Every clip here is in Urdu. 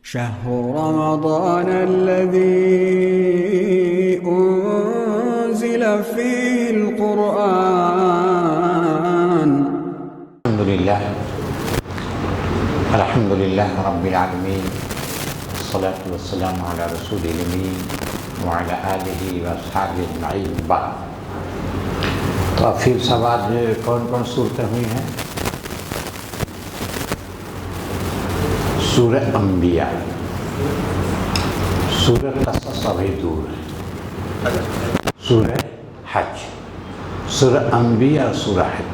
شهر رمضان الذي أنزل فيه القرآن. الحمد لله رب العالمين، والصلاة والسلام على رسول الأمين وعلى آله وأصحابه أجمعين. بعد تو اب پھر سوال کون کون صورتیں ہوئی ہیں؟ سورہ انبیاء، سورہ قصص ابھی دور ہے، سورہ حج، سورہ انبیاء اور سورہ حج.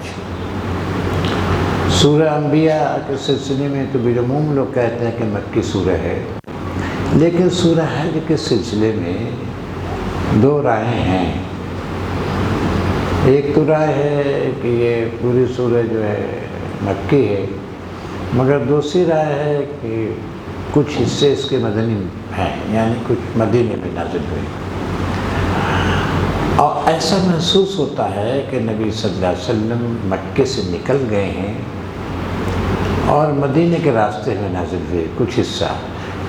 سورہ انبیاء کے سلسلے میں تو بالعموم لوگ کہتے ہیں کہ مکی سورہ ہے، لیکن سورہ حج کے سلسلے میں دو رائے ہیں. ایک تو رائے ہے کہ یہ پوری سورہ جو ہے مکی ہے، مگر دوسری رائے ہے کہ کچھ حصے اس کے مدنی ہیں، یعنی کچھ مدینے میں نازل ہوئے. اور ایسا محسوس ہوتا ہے کہ نبی صلی اللہ علیہ وسلم مکے سے نکل گئے ہیں اور مدینے کے راستے میں نازل ہوئے. کچھ حصہ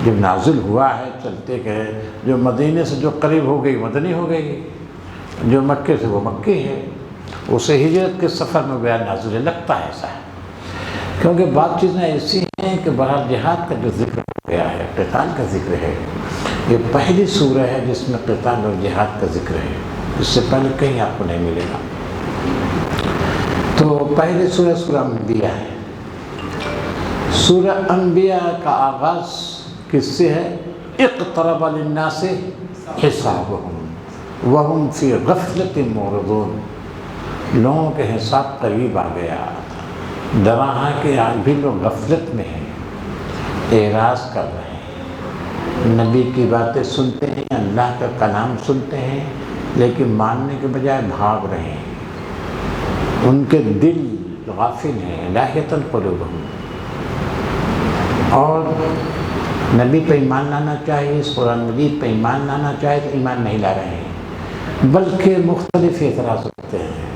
جب نازل ہوا ہے چلتے گئے، جو مدینے سے جو قریب ہو گئی مدنی ہو گئی، جو مکے سے وہ مکی ہے. اسے ہجرت کے سفر میں بیان نازل لگتا ہے ایسا ہے، کیونکہ بعض چیزیں ایسی ہیں کہ بہرحال جہاد کا جو ذکر ہو گیا ہے، قتال کا ذکر ہے. یہ پہلی سورہ ہے جس میں قتال اور جہاد کا ذکر ہے، اس سے پہلے کہیں آپ کو نہیں ملے گا. تو پہلی سورہ سورہ انبیاء ہے. سورہ انبیاء کا آغاز کس سے ہے؟ اقترب للناس حسابهم وهم فی غفلۃ معرضون. لوگوں کے حساب قریب آ گیا. دراں کہ آج بھی لوگ غفلت میں ہیں، اعراض کر رہے ہیں، نبی کی باتیں سنتے ہیں، اللہ کا کلام سنتے ہیں، لیکن ماننے کے بجائے بھاگ رہے ہیں. ان کے دل غافل ہیں، لاہیۃ قلوبہم. اور نبی پہ ایمان لانا چاہیے، اس قرآن مجید پہ ایمان لانا چاہیے تو ایمان نہیں لا رہے ہیں، بلکہ مختلف اعتراض ہوتے ہیں.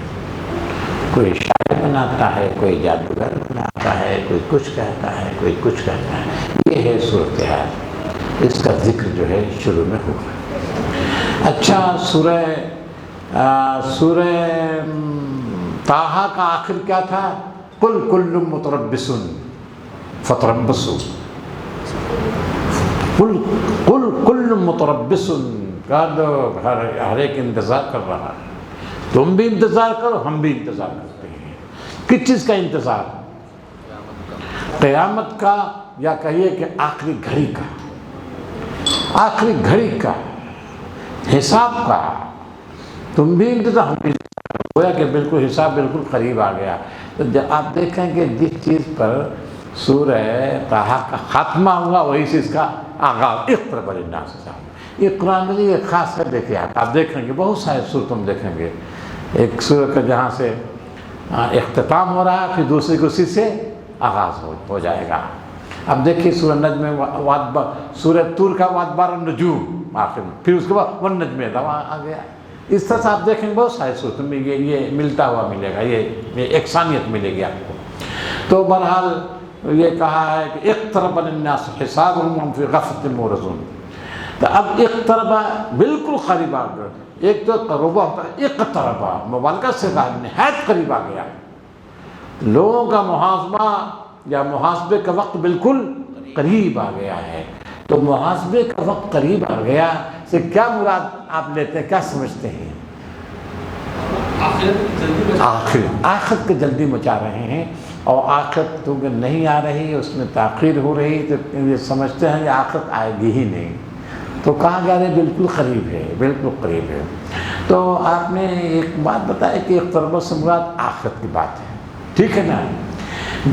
کوئی شاعر بناتا ہے، کوئی جادوگر بناتا ہے، کوئی کچھ کہتا ہے، کوئی کچھ کہتا ہے. یہ ہے صورتحال، اس کا ذکر جو ہے شروع میں ہوا. اچھا، سورہ طٰہٰ کا آخر کیا تھا؟ قل کل متربص فتربصوا. قل کل متربص، کہہ دو ہر ایک انتظار کر رہا ہے. تم بھی انتظار کرو، ہم بھی انتظار کرتے ہیں. کس چیز کا انتظار؟ قیامت کا، یا کہیے کہ آخری گھڑی کا، آخری گھڑی کا، حساب کا. تم بھی انتظار، ہم بھی انتظار. گویا کہ بالکل حساب بالکل قریب آ گیا. تو جب آپ دیکھیں کہ جس چیز پر سورہ طٰہٰ کا خاتمہ ہوا وہی سے اس کا آغاز. اقترب للناس حسابهم. یہ قرآن میں یہ خاص کر دیکھیں، آپ دیکھیں گے بہت سارے صورتوں میں دیکھیں گے ایک سورہ کا جہاں سے اختتام ہو رہا ہے، پھر دوسری کو اسی سے آغاز ہو جائے گا. اب دیکھیے سورہ نجم، سورہ طور کا وادبار النجوم آخر میں، پھر اس کے بعد والنجم اذا ہوا آ گیا. اس طرح سے آپ دیکھیں گے بہت سارے صورتوں میں یہ ملتا ہوا ملے گا، یہ یکسانیت ملے گی آپ کو. تو بہرحال یہ کہا ہے کہ اقترب للناس حسابهم وهم فی غفلۃ معرضون. تو اب اقترب بالکل قریب آ گیا. ایک تو قربہ ہوتا ہے، اقترب مبالغہ سے نہایت قریب آ گیا. لوگوں کا محاسبہ یا محاسبے کا وقت بالکل قریب آ گیا ہے. تو محاسبے کا وقت قریب آ گیا سے کیا مراد آپ لیتے ہیں، کیا سمجھتے ہیں؟ آخرت کے جلدی مچا رہے ہیں، اور آخرت کیونکہ نہیں آ رہی، اس میں تاخیر ہو رہی، تو یہ سمجھتے ہیں کہ آخرت آئے گی ہی نہیں. تو کہا گیا ہے بالکل قریب ہے، بالکل قریب ہے. تو آپ نے ایک بات بتائی کہ اقترب سے مراد آخرت کی بات ہے، ٹھیک ہے نا.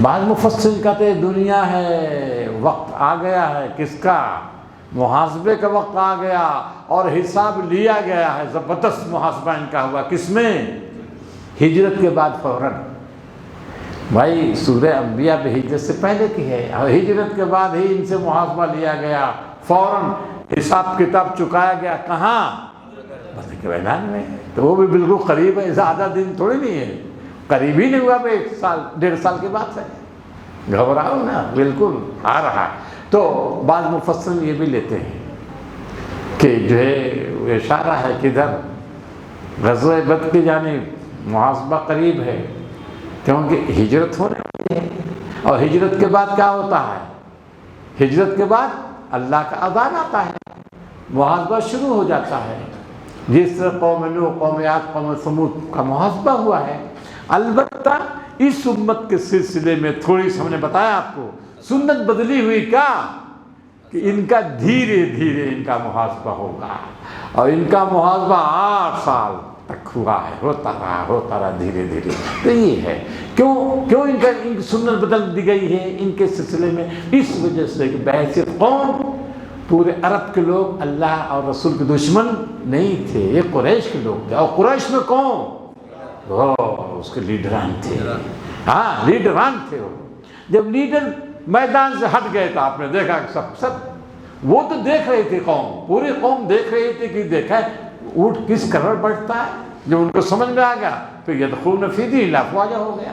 بعض مفسرین کہتے ہیں دنیا ہے، وقت آ گیا ہے. کس کا؟ محاسبے کا وقت آ گیا اور حساب لیا گیا ہے. زبردست محاسبہ ان کا ہوا. کس میں؟ ہجرت کے بعد فوراً. بھائی سورہ انبیاء بھی ہجرت سے پہلے کی ہے، اور ہجرت کے بعد ہی ان سے محاسبہ لیا گیا، فوراً حساب کتاب چکایا گیا. کہاں؟ بدر کے میدان میں. تو وہ بھی بالکل قریب ہے، زیادہ دن تھوڑی نہیں ہے، قریب ہی نہیں ہوا. 1 سال 1.5 سال کے بعد سے گھبراؤ نا، بالکل آ رہا. تو بعض مفسرین یہ بھی لیتے ہیں کہ جو ہے اشارہ ہے کہ ادھر غزوہ بدر کی جانب محاسبہ قریب ہے، کیونکہ ہجرت ہونے والی ہے، اور ہجرت کے بعد کیا ہوتا ہے؟ ہجرت کے بعد اللہ کا اذان آتا ہے، محاسبہ شروع ہو جاتا ہے، جس طرح قوم نوح، قوم عاد، قوم ثمود کا محاسبہ ہوا ہے۔ البتہ اس امت کے سلسلے میں تھوڑی سی ہم نے بتایا آپ کو سنت بدلی ہوئی کیا کہ ان کا دھیرے دھیرے ان کا محاسبہ ہوگا، اور ان کا محاسبہ 8 سال تک ہوا ہے، ہوتا رہا دھیرے دھیرے۔ تو یہ ہے کیوں ان کی سنت بدل دی گئی ہے ان کے سلسلے میں، اس وجہ سے کہ بحیثیت قوم پورے عرب کے لوگ اللہ اور رسول کے دشمن نہیں تھے، یہ قریش کے لوگ تھے، اور قریش میں کون؟ وہ اس کے لیڈران تھے، ہاں لیڈران تھے۔ وہ جب لیڈر میدان سے ہٹ گئے تو آپ نے دیکھا کہ سب وہ تو دیکھ رہے تھے، قوم پوری قوم دیکھ رہی تھی کہ دیکھا اونٹ کس کلر بڑھتا ہے، جب ان کو سمجھ میں آ گیا تو یدخلون فی دین اللہ افواجا ہو گیا۔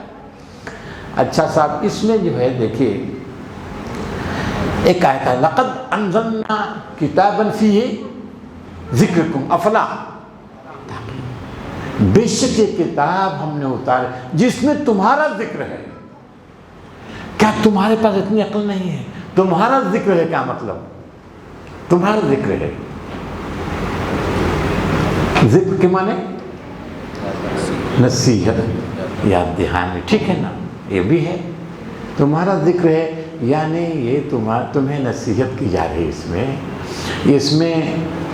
اچھا صاحب اس میں جو ہے دیکھیے ایک آیت ہے لقد انزلنا کتابا فیہ ذکرکم افلا، بے شک یہ کتاب ہم نے اتارے جس میں تمہارا ذکر ہے۔ کیا تمہارے پاس اتنی عقل نہیں ہے؟ تمہارا ذکر ہے، کیا مطلب؟ تمہارا ذکر ہے، ذکر کے معنی نصیحت، یاد دہانی، ٹھیک ہے نا، یہ بھی ہے۔ تمہارا ذکر ہے یعنی یہ تمہیں نصیحت کی جا رہی ہے، اس میں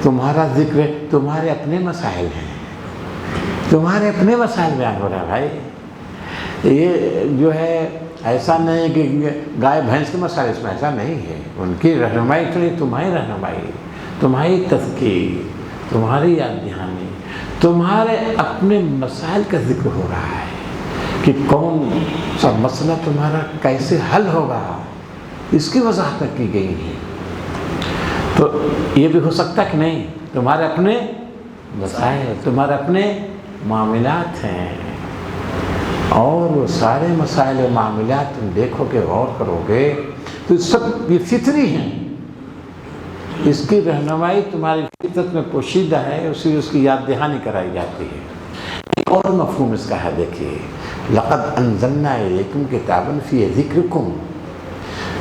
تمہارا ذکر ہے، تمہارے اپنے مسائل ہیں، تمہارے اپنے مسائل بیان ہو رہا ہے بھائی۔ یہ جو ہے ایسا نہیں کہ گائے بھینس کے مسائل، اس میں ایسا نہیں ہے، ان کی رہنمائی کے لیے تمہاری رہنمائی، تمہاری تذکیر، تمہاری یاد دہانی، تمہارے اپنے مسائل کا ذکر ہو رہا ہے کہ کون سا مسئلہ تمہارا کیسے حل ہوگا، اس کی وضاحت کی گئی ہے۔ تو یہ بھی ہو سکتا کہ نہیں، تمہارے اپنے مسائل، تمہارے اپنے معاملات ہیں، اور وہ سارے مسائل و معاملات تم دیکھو گے، غور کرو گے تو سب یہ فطری ہیں، اس کی رہنمائی تمہاری فطرت میں پوشیدہ ہے، اس کی یاد دہانی کرائی جاتی ہے۔ ایک اور مفہوم اس کا ہے، دیکھیے لقد انزلنا الیکم کتابا فیہ ذکرکم،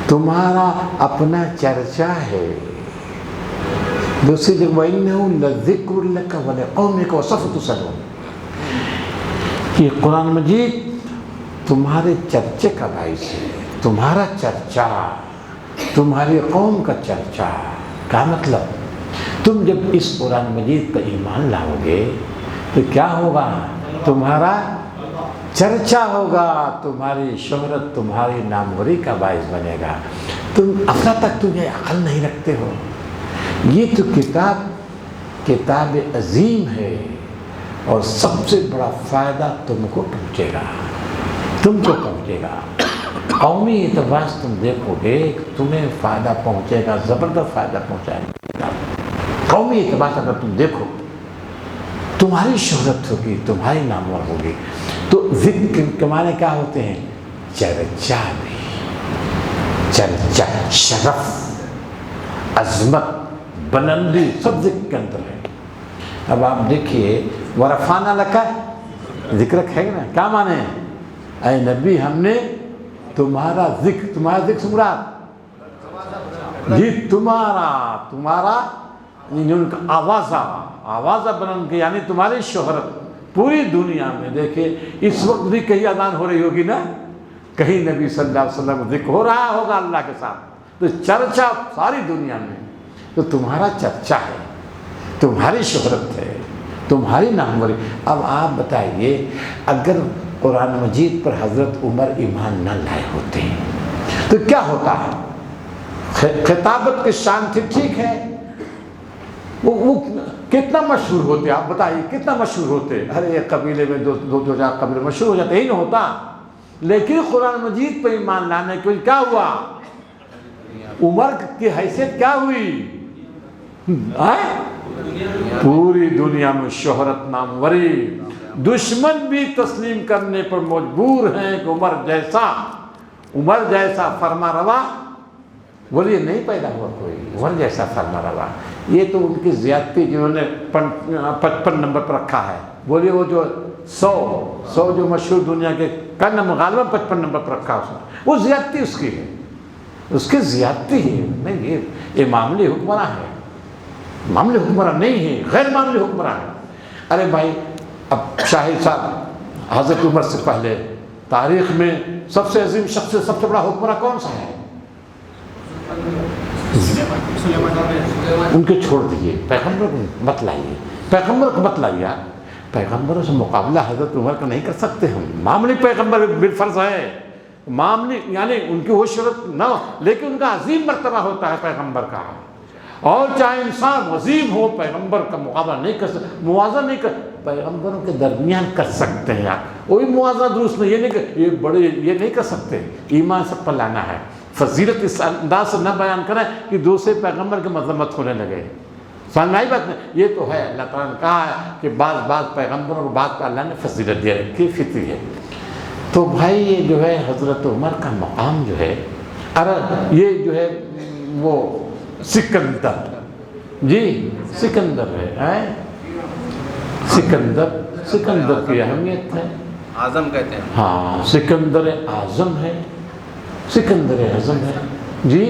تمہارا اپنا چرچا ہے۔ دوسری جگہ وَإِنَّهُ لَذِكْرٌ لَكَ وَلِقَوْمِكَ وَسَوْفَ تُسْأَلُونَ، یہ قرآن مجید تمہارے چرچے کا باعث ہے، تمہارا چرچا، تمہاری قوم کا چرچا۔ کیا مطلب؟ تم جب اس قرآن مجید پر ایمان لاؤ گے تو کیا ہوگا؟ تمہارا چرچا ہوگا، تمہاری شہرت، تمہاری ناموری کا باعث بنے گا۔ تم افلا تک تمہیں عقل نہیں رکھتے ہو؟ یہ تو کتاب عظیم ہے، اور سب سے بڑا فائدہ تم کو پہنچے گا، تم کو پہنچے گا۔ قومی اعتبار سے تم دیکھو گے تمہیں فائدہ پہنچے گا، زبردست فائدہ پہنچائے گا۔ قومی اعتبار سے اگر تم دیکھو تمہاری شہرت ہوگی، تمہاری نامور ہوگی۔ تو ذکر کے معنی کیا ہوتے ہیں؟ چرچا بھی، چرچا، شرف، عظمت، بلندی، سب ذکر کے اندر ہے۔ اب آپ دیکھیے ورفعنا لک ذکرک ہے نا، کیا معنی ہے؟ اے نبی ہم نے تمہارا ذکر سے مراد جی تمہارا ان کا آوازہ بلند کی، یعنی تمہاری شہرت پوری دنیا میں۔ دیکھیں اس وقت بھی کہیں اذان ہو رہی ہوگی نا، کہیں نبی صلی اللہ علیہ وسلم ذکر ہو رہا ہوگا اللہ کے ساتھ، تو چرچا ساری دنیا میں، تو تمہارا چرچا ہے، تمہاری شہرت ہے، تمہاری ناموری۔ اب آپ بتائیے اگر قرآن مجید پر حضرت عمر ایمان نہ لائے ہوتے تو کیا ہوتا ہے؟ خطابت کی شان تھی، ٹھیک ہے، وہ کتنا مشہور ہوتے، آپ بتائیے کتنا مشہور ہوتے، ہر ایک قبیلے میں دو چار قبیلے مشہور ہو جاتے، ہی نہ ہوتا۔ لیکن قرآن مجید پر ایمان لانے کے کیا ہوا؟ عمر کی حیثیت کیا ہوئی؟ پوری دنیا میں شہرت، ناموری، دشمن بھی تسلیم کرنے پر مجبور ہیں کہ عمر جیسا فرما روا بولیے نہیں پیدا ہوا کوئی عمر جیسا فرما روا. یہ تو ان کی زیادتی جنہوں نے 55 نمبر پر رکھا ہے. بولیے وہ جو 100 جو مشہور دنیا کے کا نمبر غالباً 55 نمبر پر رکھا اس نے, وہ زیادتی اس کی ہے, اس کی زیادتی ہے. نہیں یہ معاملی حکمراں ہے, معاملی حکمراں نہیں ہے, غیر معاملی حکمراں ہے. ارے بھائی اب شاہد صاحب حضرت عمر سے پہلے تاریخ میں سب سے عظیم شخص, سب سے بڑا حکمراں کون سا ہے؟ ان کے چھوڑ دیجیے, پیغمبر کو مت لائیے, پیغمبر کو مت لائیے. پیغمبروں سے مقابلہ حضرت عمر کا نہیں کر سکتے ہم. معاملی پیغمبر بالفرض ہے, معاملی یعنی ان کی وہ شرط نہ ہو, لیکن ان کا عظیم مرتبہ ہوتا ہے پیغمبر کا. اور چاہے انسان عظیم ہو, پیغمبر کا مقابلہ نہیں کر سکتے, موازنہ نہیں کر, پیغمبروں کے درمیان کر سکتے ہیں آپ. وہی موازنہ درست نہیں, یہ نہیں کہ یہ بڑے, یہ نہیں کر سکتے. ایمان سب پر لانا ہے. فضیلت اس انداز سے نہ بیان کریں کہ دوسرے پیغمبر کی مذمت ہونے لگے. سمجھ میں آئی بات نہیں؟ یہ تو ہے اللہ تعالیٰ نے کہا ہے کہ بعض پیغمبروں کو بعض کا اللہ نے فضیلت دیا رکھی, فطری ہے. تو بھائی یہ جو ہے حضرت عمر کا مقام جو ہے, یہ جو ہے وہ سکندر, جی سکندر ہے, سکندر کی اہمیت ہے. اعظم کہتے ہیں. ہاں سکندر اعظم ہے, سکندر اعظم ہے. جی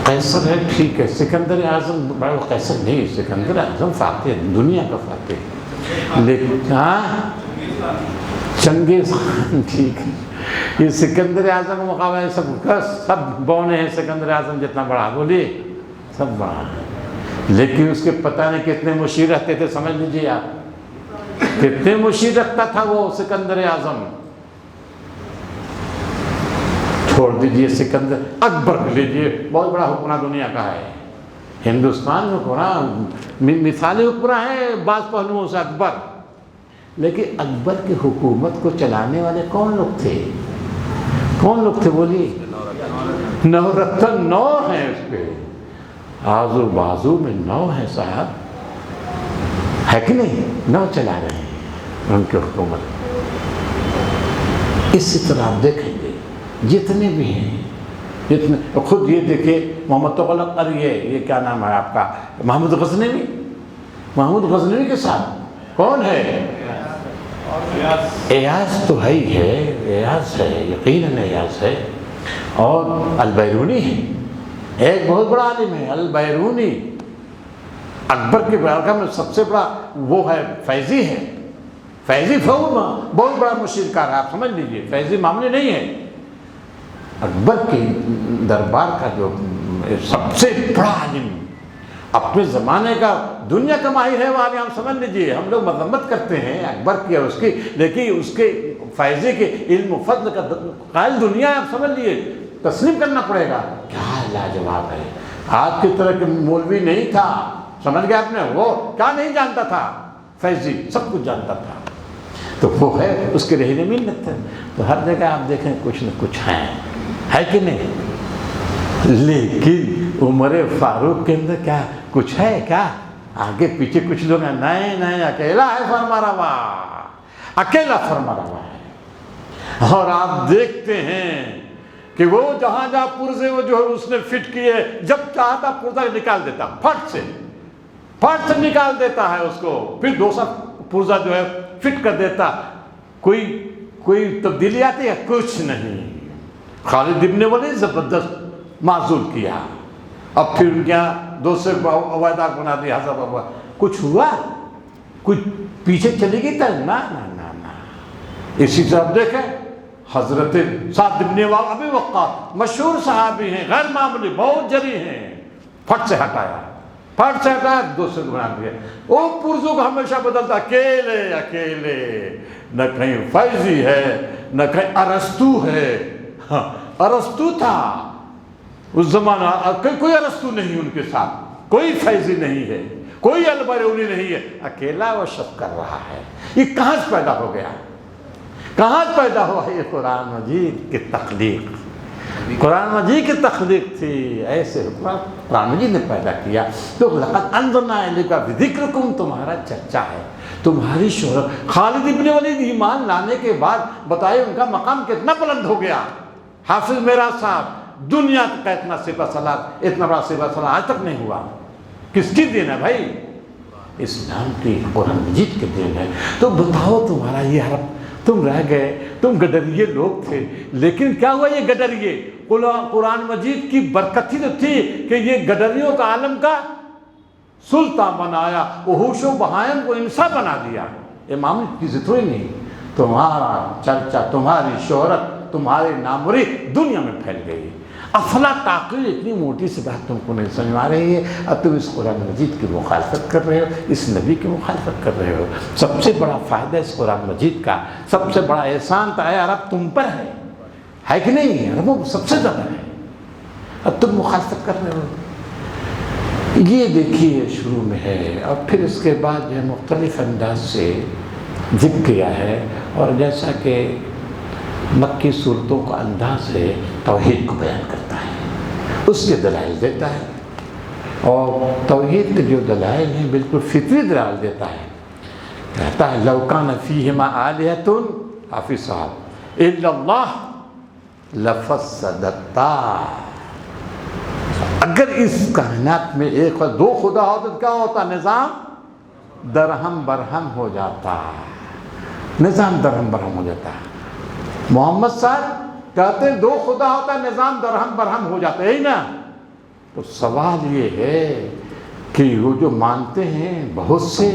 قیصر ہے, ٹھیک ہے. سکندر اعظم بڑا قیصر نہیں, سکندر اعظم فاتح, دنیا کا فاتح. لیکن ہاں چنگیز خان, ٹھیک ہے. یہ سکندر اعظم کا مقابلہ سب بونے ہیں. سکندر اعظم جتنا بڑا بولیے سب بڑا ہے, لیکن اس کے پتہ نہیں کتنے مشیر رہتے تھے. سمجھ لیجیے آپ کتنے مشیر رکھتا تھا وہ سکندر اعظم. چھوڑ دیجیے سکندر, اکبر لیجیے, بہت بڑا حکمراں دنیا کا ہے. ہندوستان میں حکمراں مثالی حکمراں ہیں بعض پہلوؤں سے اکبر. لیکن اکبر کی حکومت کو چلانے والے کون لوگ تھے؟ کون لوگ تھے بولیے؟ 9 رتن, 9 ہیں اس پہ, آزو بازو میں 9 ہیں صاحب, ہے کہ نہیں؟ 9 چلا رہے ہیں ان کی حکومت. اسی طرح آپ دیکھیں گے جتنے بھی ہیں, جتنے خود یہ دیکھیے محمد تغلق, یہ کیا نام ہے آپ کا, محمود غزنوی. محمود غزنوی کے ساتھ کون ہے؟ ایاز تو ہے ہی ہے, ایاز ہے, یقیناً ایاز ہے. اور البیرونی ہے, ایک بہت بڑا عالم ہے البیرونی. اکبر کی بارگاہ میں سب سے بڑا وہ ہے فیضی ہے. فیضی بہت بڑا مشرکار ہے, آپ سمجھ لیجئے. فیضی معاملے نہیں ہے. اکبر کے دربار کا جو سب سے بڑا عالم, اپنے زمانے کا دنیا کا ماہر ہے وہ عالم. آپ سمجھ لیجئے, ہم لوگ مذمت کرتے ہیں اکبر کی اور اس کی, لیکن اس کے فیضی کے علم و فضل کا قائل دنیا ہے. آپ سمجھ لیجئے, تسلیم کرنا پڑے گا. کیا لاجواب ہے. آج کی طرح کے مولوی نہیں تھا, سمجھ گیا آپ نے. وہ کیا نہیں جانتا تھا, فیضی سب کچھ جانتا تھا. تو وہ ہے اس کے رہنے ملت ہے. تو ہر جگہ آپ دیکھیں کچھ نہ کچھ ہیں, ہے کہ نہیں؟ لیکن عمر فاروق کے اندر کیا کچھ ہے کیا؟ آگے پیچھے کچھ لوگ ہیں, نہیں اکیلا ہے فرما روا, اکیلا فرما روا ہے. اور آپ دیکھتے ہیں کہ وہ جہاں پرزے وہ جو ہے اس نے فٹ کیے, جب چاہتا پرزہ نکال دیتا, پھٹ سے نکال دیتا ہے اس کو, پھر دوسرا پرزہ جو ہے فٹ کر دیتا. کوئی تبدیلی آتی ہے؟ کچھ نہیں. خالد ابن ولید زبردست معزول کیا, اب پھر ان کے یہاں دوسرے عویدار بنا دیا. کچھ ہوا؟ کچھ پیچھے چلی گئی تھا؟ نہ. اسی طرح دیکھیں حضرت سعد بن ابی وقاص, مشہور صحابی ہیں, غیر معمولی, بہت جری ہیں. پھٹ سے ہٹایا, دوسرے کو بنا دیا. وہ پرزوں کو ہمیشہ بدلتا, اکیلے. نہ کہیں فیضی ہے, نہ کہیں ارسطو ہے. ارسطو تھا اس زمانہ, کوئی ارسطو نہیں ان کے ساتھ, کوئی فیضی نہیں ہے, کوئی البیرونی نہیں ہے. اکیلا وہ شب کر رہا ہے. یہ کہاں سے پیدا ہو گیا؟ کہاں سے پیدا ہوا؟ یہ قرآن مجید کی تخلیق, قرآن مجید کی تخلیق تھی. ایسے قرآن مجید نے پیدا کیا. تو لقد انزلنا الیک بذکرکم, تمہارا چرچا ہے, تمہاری شہرت. خالد ابن ولید ایمان لانے کے بعد بتائے ان کا مقام کتنا بلند ہو گیا. حافظ میراث صاحب دنیا کا اتنا صفہ صلات، اتنا بڑا صفہ صلات آج تک نہیں ہوا۔ کس کی دین ہے بھائی؟ اسلام کی، قرآن مجید کے دین ہے۔ تو بتاؤ تمہارا یہ حرف، تم رہ گئے، تم گڈریے لوگ تھے، لیکن کیا ہوا یہ گڈریے؟ قرآن مجید کی برکت ہی تو تھی کہ یہ گڈریوں کا عالم کا سلطان بنایا، وحوش و بہائم کو انسان بنا دیا۔ امام کی ضد ہوئی نہیں، تمہارا چرچا، تمہاری شہرت، تمہاری ناموری دنیا میں پھیل گئی۔ افلا تعقیل، اتنی موٹی سی بات تم کو نہیں سمجھ آ رہی ہے، اب تم اس قرآن مجید کی مخالفت کر رہے ہو، اس نبی کی مخالفت کر رہے ہو۔ سب سے بڑا فائدہ اس قرآن مجید کا، سب سے بڑا احسان تو اے عرب تم پر ہے کہ نہیں؟ عربوں کو سب سے زیادہ ہے، اب تم مخالفت کر رہے ہو۔ یہ دیکھیے شروع میں ہے، اور پھر اس کے بعد جو ہے مختلف انداز سے ذکر کیا ہے، اور جیسا کہ مکی صورتوں کا انداز ہے، توحید کو بیان کرتا ہے، اس کے دلائل دیتا ہے، اور توحید کے جو دلائل ہیں بالکل فطری دلائل دیتا ہے۔ کہتا ہے لو کان فیہما آلہۃ، حافظ صاحب، الا اللہ لفسدتا، اگر اس کائنات میں ایک اور دو خدا ہوتا تو کیا ہوتا؟ نظام درہم برہم ہو جاتا، نظام درہم برہم ہو جاتا۔ محمد صاحب کہتے ہیں دو خدا ہوتا نظام درہم برہم ہو جاتا ہے نا۔ تو سوال یہ ہے کہ وہ جو مانتے ہیں بہت سے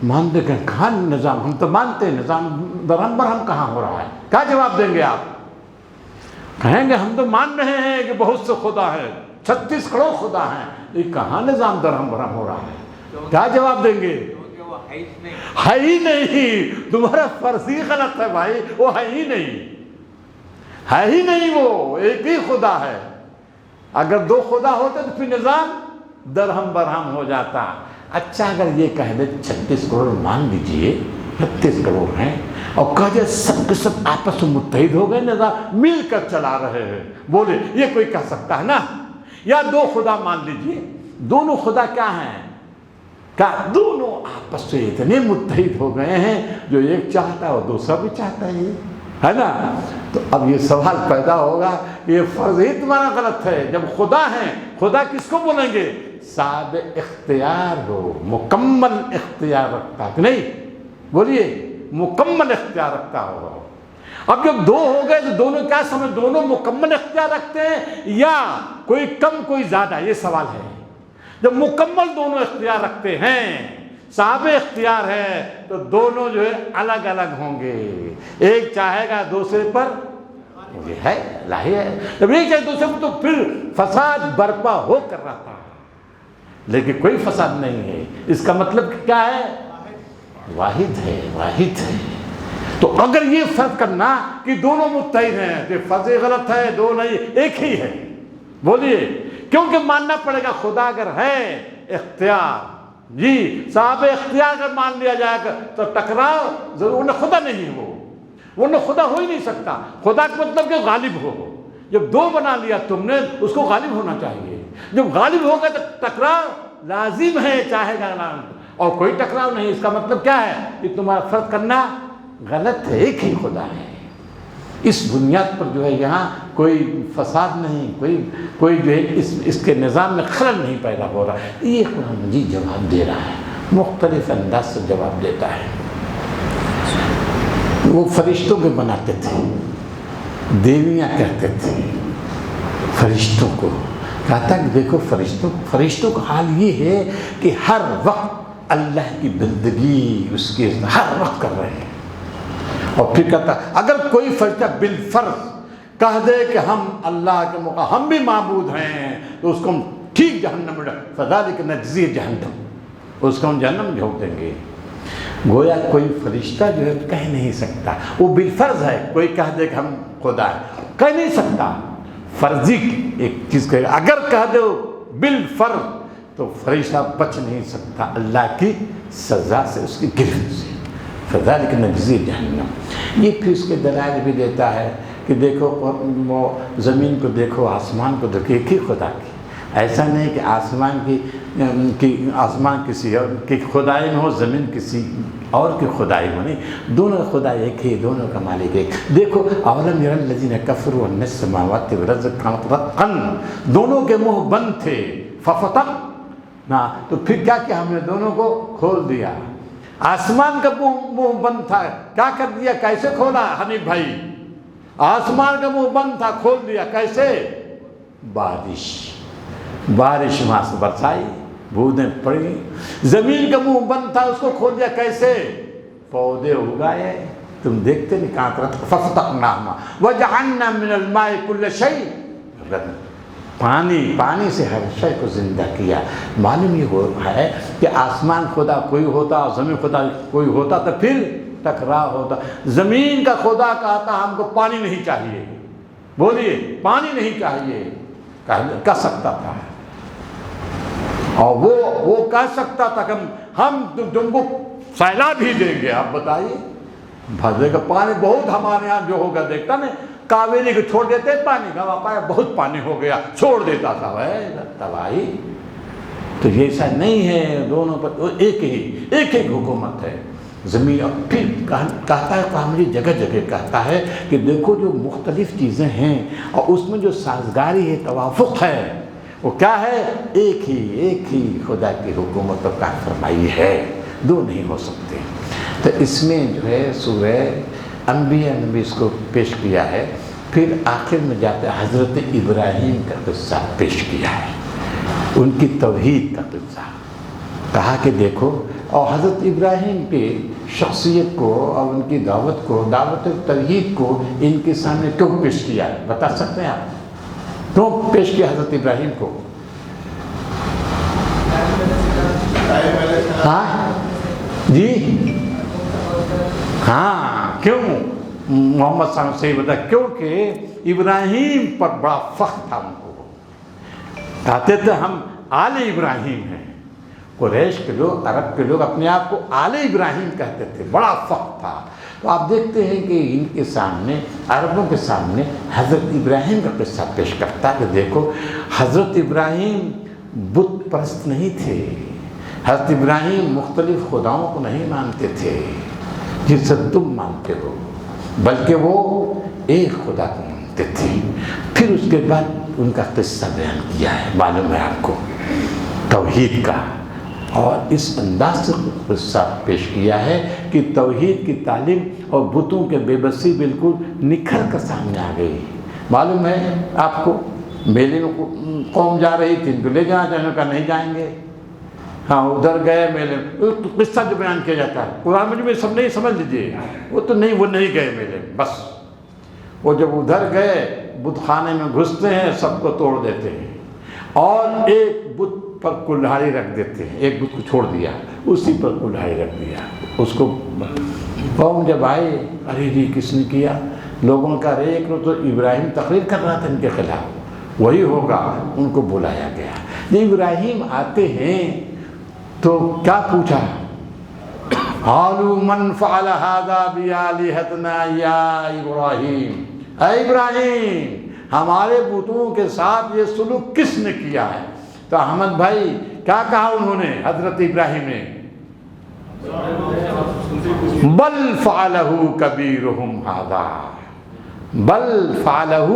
مانتے ہیں کہاں نظام، ہم تو مانتے ہیں نظام درہم برہم کہاں ہو رہا ہے؟ کیا جواب دیں گے آپ؟ کہیں گے ہم تو مان رہے ہیں کہ بہت سے خدا ہیں، 36 کروڑ خدا ہیں، یہ کہاں نظام درہم برہم ہو رہا ہے؟ کیا جواب دیں گے؟ ہے ہی نہیں، تمہارا فرض ہی غلط ہے بھائی، وہ ہے ہی نہیں، ہے ہی نہیں، وہ ایک ہی خدا ہے۔ اگر دو خدا ہوتے تو پھر نظام درہم برہم ہو جاتا۔ اچھا اگر یہ کہہ دے 36 کروڑ مان لیجئے، 36 کروڑ ہیں، اور کہا جائے سب کے سب آپس میں متحد ہو گئے، نظام مل کر چلا رہے ہیں، بولے یہ کوئی کہہ سکتا ہے نا؟ یا دو خدا مان لیجئے، دونوں خدا کیا ہیں؟ کہ دونوں آپس سے اتنے متحد ہو گئے ہیں، جو ایک چاہتا ہے وہ دوسرا بھی چاہتا ہے نا؟ تو اب یہ سوال پیدا ہوگا، یہ فرض ہی تمہارا غلط ہے۔ جب خدا ہیں، خدا کس کو بولیں گے؟ صاحب اختیار ہو، مکمل اختیار رکھتا ہے کہ نہیں؟ بولیے، مکمل اختیار رکھتا ہو۔ اب جب دو ہو گئے تو دونوں کیا سمجھ، دونوں مکمل اختیار رکھتے ہیں یا کوئی کم کوئی زیادہ؟ یہ سوال ہے۔ جب مکمل دونوں اختیار رکھتے ہیں، صاحب اختیار ہے، تو دونوں جو ہے الگ الگ ہوں گے۔ ایک چاہے گا دوسرے پر، یہ ہے الہی ہے، جب ایک چاہے دوسرے پر تو پھر فساد برپا ہو کر رہتا ہے، لیکن کوئی فساد نہیں ہے۔ اس کا مطلب کیا ہے؟ واحد ہے، واحد ہے۔ تو اگر یہ فرض کرنا کہ دونوں متحد ہیں تو فرض غلط ہے، دو نہیں ایک ہی ہے۔ بولیے، کیونکہ ماننا پڑے گا خدا اگر ہے اختیار، جی صاحب اختیار اگر مان لیا جائے گا تو ٹکراؤ ضرور، نہ خدا نہیں ہو، ورنہ خدا ہو ہی نہیں سکتا۔ خدا کا مطلب کہ غالب ہو، جب دو بنا لیا تم نے اس کو غالب ہونا چاہیے، جب غالب ہوگا تو ٹکراؤ لازم ہے، چاہے گا نہ، اور کوئی ٹکراؤ نہیں۔ اس کا مطلب کیا ہے کہ تمہارا فرق کرنا غلط ہے، ایک ہی خدا ہے۔ اس بنیاد پر جو ہے یہاں کوئی فساد نہیں، کوئی جو ہے اس کے نظام میں خلل نہیں پیدا ہو رہا ہے۔ یہ قرآن مجید جواب دے رہا ہے، مختلف انداز سے جواب دیتا ہے۔ وہ فرشتوں کے بناتے تھے، دیویاں کہتے تھے فرشتوں کو، کہتا کہ دیکھو فرشتوں کا حال یہ ہے کہ ہر وقت اللہ کی بندگی اس کے ہر وقت کر رہے ہیں۔ اور پھر کہتا اگر کوئی فرشتہ بالفرض کہہ دے کہ ہم اللہ کے موقع ہم بھی معبود ہیں تو اس کو ہم ٹھیک جہنم میں فذالک نجزی جہنم، اس کو ہم جہنم میں جھونک دیں گے۔ گویا کوئی فرشتہ جو ہے کہہ نہیں سکتا، وہ بالفرض ہے، کوئی کہہ دے کہ ہم خدا ہے، کہہ نہیں سکتا۔ فرضی ایک چیز کہے، اگر کہہ دو بالفرض تو فرشتہ بچ نہیں سکتا اللہ کی سزا سے، اس کی گرفت سے۔ فذالک نجزی جہنم۔ یہ پھر اس کے دلائل بھی دیتا ہے کہ دیکھو وہ زمین کو دیکھو، آسمان کو دیکھو، ایک ہی خدا کی، ایسا نہیں کہ آسمان کسی اور کی خدائی میں ہو، زمین کسی اور کی خدائی میں نہیں، دونوں کا خدا ایک ہی، دونوں کا مالک ایک۔ دیکھو اولم یری الذین کفروا ان السماوات والارض کانت رتقا، دونوں کے منہ بند تھے، ففتقنا، تو پھر کیا کیا ہم نے دونوں کو کھول دیا۔ آسمان کا منہ بند تھا، کیا کر دیا، کیسے کھولا حنیف بھائی؟ آسمان کا منہ بند تھا، کھول دیا، کیسے؟ بارش وہاں سے برسائی، بوندیں پڑی۔ زمین کا منہ بند تھا، اس کو کھول دیا، کیسے؟ پودے اگائے، تم دیکھتے نہیں کہاں طرف، ففتقناهما وجعلنا من الماء كل شيء، پانی سے ہر شے کو زندہ کیا۔ معلوم یہ ہے کہ آسمان خدا کوئی ہوتا، زمین خدا کوئی ہوتا تو پھر ٹکرا ہوتا۔ زمین کا خدا کہتا ہم کو پانی نہیں چاہیے، بولیے پانی نہیں چاہیے، کہہ سکتا تھا، اور وہ کہہ سکتا تھا کہ ہم تم کو سیلاب ہی دیں گے۔ آپ بتائیے، بھدے کا پانی بہت ہمارے یہاں جو ہوگا دیکھتا نا، کاویری کو چھوڑ دیتے پانی کا، واقعہ بہت پانی ہو گیا، چھوڑ دیتا تھا، تباہی۔ تو یہ ایسا نہیں ہے، دونوں پر ایک ہی حکومت ہے۔ زمین پھر کہتا ہے، قرآن جگہ جگہ کہتا ہے کہ دیکھو جو مختلف چیزیں ہیں اور اس میں جو سازگاری ہے، توافق ہے، وہ کیا ہے؟ ایک ہی خدا کی حکومت اور کار فرمائی ہے، دو نہیں ہو سکتے۔ تو اس میں جو ہے سورہ انبیاء نے اس کو پیش کیا ہے۔ پھر آخر میں جاتے حضرت ابراہیم کا قصہ پیش کیا ہے، ان کی توحید کا قصہ کہا کہ دیکھو، اور حضرت ابراہیم کی شخصیت کو اور ان کی دعوت کو، دعوت توحید کو ان کے سامنے کیوں پیش کیا، بتا سکتے ہیں آپ کیوں پیش کیا حضرت ابراہیم کو؟ ہاں جی، ہاں کیوں؟ محمد صلی اللہ علیہ وسلم سے بتا، کیونکہ ابراہیم پر بڑا فخر تھا ان کو، کہتے تھے ہم آل ابراہیم ہیں۔ قریش کے لوگ، عرب کے لوگ اپنے آپ کو آل ابراہیم کہتے تھے، بڑا فخر تھا۔ تو آپ دیکھتے ہیں کہ ان کے سامنے، عربوں کے سامنے حضرت ابراہیم کا قصہ پیش کرتا ہے کہ دیکھو حضرت ابراہیم بت پرست نہیں تھے، حضرت ابراہیم مختلف خداؤں کو نہیں مانتے تھے جس سے تم مانتے ہو، بلکہ وہ ایک خدا کو مانتے تھے۔ پھر اس کے بعد ان کا قصہ بیان کیا ہے، معلوم ہے آپ کو، توحید کا، اور اس انداز سے قصہ پیش کیا ہے کہ توحید کی تعلیم اور بتوں کے بے بسی بالکل نکھر کر سامنے آ گئی۔ معلوم ہے آپ کو، میلے میں قوم جا رہی تھی، ان کو لے جانا چاہنے کا نہیں جائیں گے، ہاں ادھر گئے میلے، قصہ جو بیان کیا جاتا ہے قرآن میں سب نہیں سمجھ لیجیے، وہ نہیں گئے میلے، بس وہ جب ادھر گئے بت خانے میں گھستے ہیں، سب کو توڑ دیتے ہیں اور ایک بت پر کلہاڑی رکھ دیتے ہیں، ایک بت کو چھوڑ دیا، اسی پر کلہاڑی رکھ دیا، اس کو قوم جب آئے، ارے جی کس نے کیا؟ لوگوں کا ایک تو ابراہیم تقریر کر رہا تھا ان کے خلاف، وہی ہوگا، ان کو بلایا گیا۔ جب ابراہیم آتے ہیں تو کیا پوچھا؟ قالوا من فعل هذا بآلهتنا یا ابراہیم، اے ابراہیم ہمارے بتوں کے ساتھ یہ سلوک کس نے کیا ہے؟ تو احمد بھائی کیا کہا انہوں نے، حضرت ابراہیم نے؟ بل فعلہ کبیرہم ھذا، بل فعلہ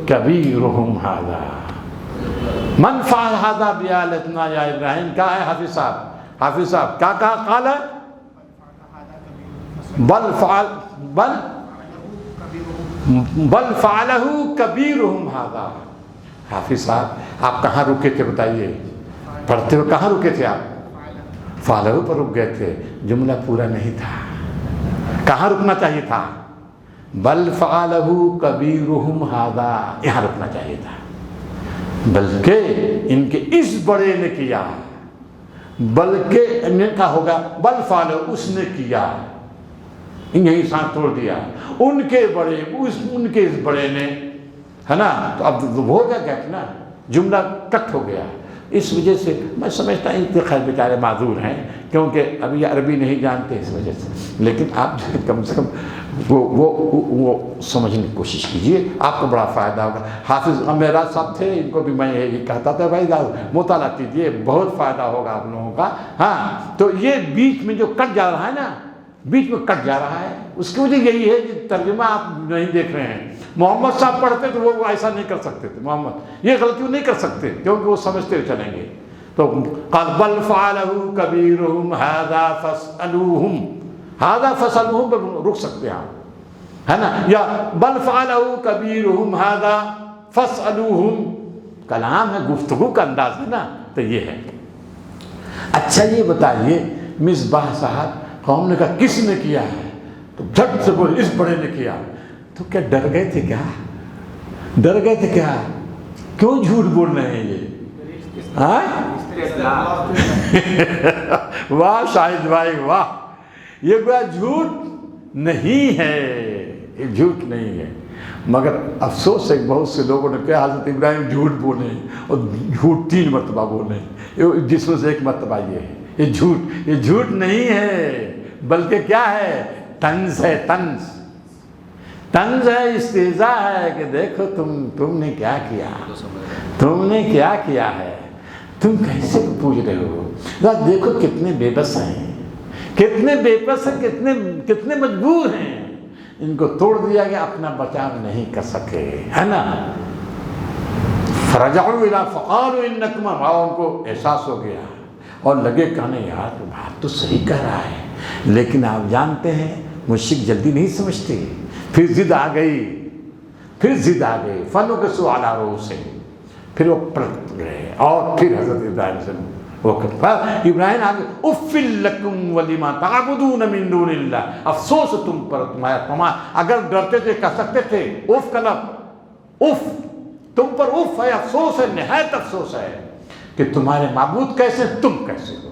کبیرہم ھذا، من فعل ھذا بآلهتنا یا ابراہیم۔ کیا ہے حافظ صاحب کیا کہا؟ قال بل فعلہ کبیرہم ھذا۔ حافظ صاحب آپ کہاں رکے تھے بتائیے، پڑھتے ہوئے کہاں رکے تھے آپ؟ فعلہ پر رک گئے تھے، جملہ پورا نہیں تھا، کہاں رکنا چاہیے تھا؟ بل فعلہ کبیرہم ھذا، یہاں رکنا چاہیے تھا، بلکہ ان کے اس بڑے نے کیا، بلکہ نے کہا ہوگا بل فعلہ، اس نے کیا، یہی ساتھ توڑ دیا، ان کے بڑے، ان کے اس بڑے نے، ہے نا؟ تو اب ہو گیا نا، جملہ کٹ ہو گیا، اس وجہ سے میں سمجھتا ہوں کہ خیر بیچارے معذور ہیں، کیونکہ ابھی عربی نہیں جانتے اس وجہ سے، لیکن آپ جو ہے کم سے کم وہ سمجھنے کی کوشش کیجئے، آپ کو بڑا فائدہ ہوگا۔ حافظ امراض صاحب تھے، ان کو بھی میں یہ کہتا تھا بھائی مطالعہ کیجئے، بہت فائدہ ہوگا آپ لوگوں کا۔ ہاں تو یہ بیچ میں جو کٹ جا رہا ہے نا، بیچ میں کٹ جا رہا ہے، اس کی وجہ یہی ہے کہ ترجمہ آپ نہیں دیکھ رہے ہیں۔ محمد صاحب پڑھتے تو وہ ایسا نہیں کر سکتے تھے، محمد یہ غلطی نہیں کر سکتے کیونکہ وہ سمجھتے ہوئے چلیں گے۔ تو قال بل فعلہ کبیرہم ھذا فاسألوہم، ھذا فاسألوہم پر رک سکتے ہیں آپ، ہے نا، یا بل فعلہ کبیرہم ھذا فاسألوہم، کلام ہے، گفتگو کا انداز ہے نا، تو یہ ہے۔ اچھا یہ بتائیے مصباح صاحب، قوم نے کہا کس نے کیا ہے؟ تو جھٹ سے بولے اس بڑے نے کیا۔ تو کیا ڈر گئے تھے کیا؟ ڈر گئے تھے کیا؟ کیوں جھوٹ بول رہے ہیں یہ؟ واہ شاہد بھائی واہ، یہ گویا جھوٹ نہیں ہے، یہ جھوٹ نہیں ہے، مگر افسوس ہے بہت سے لوگوں نے کہا حضرت ابراہیم جھوٹ بولے اور جھوٹ 3 مرتبہ بولے، جس میں سے ایک مرتبہ یہ ہے، یہ جھوٹ نہیں ہے، بلکہ کیا ہے؟ طنز ہے، طنز ہے، استہزاء ہے کہ دیکھو تم نے کیا کیا، تم نے کیا کیا ہے، تم کیسے پوچھ رہے ہو، دیکھو کتنے بے بس ہیں، کتنے بے بس ہیں، کتنے مجبور ہیں، ان کو توڑ دیا گیا، اپنا بچاؤ نہیں کر سکے، ہے نا۔ فرجعوا الی فقالوا انکم، ان کو احساس ہو گیا اور لگے کہنے یار بات تو صحیح کہہ رہا ہے، لیکن آپ جانتے ہیں مشرک جلدی نہیں سمجھتے، پھر ضد آ گئی، فنکسوا علی رؤوسہم، پھر وہ پلٹ گئے، اور پھر حضرت ابراہیم سے ابراہیم آگے اف لکم ولما تعبدون من دون اللہ، افسوس تم پر، تمہارا اگر ڈرتے تھے کہہ سکتے تھے اف کا لفظ، اف تم پر اف ہے، افسوس ہے، نہایت افسوس ہے کہ تمہارے معبود کیسے تم کیسے ہو،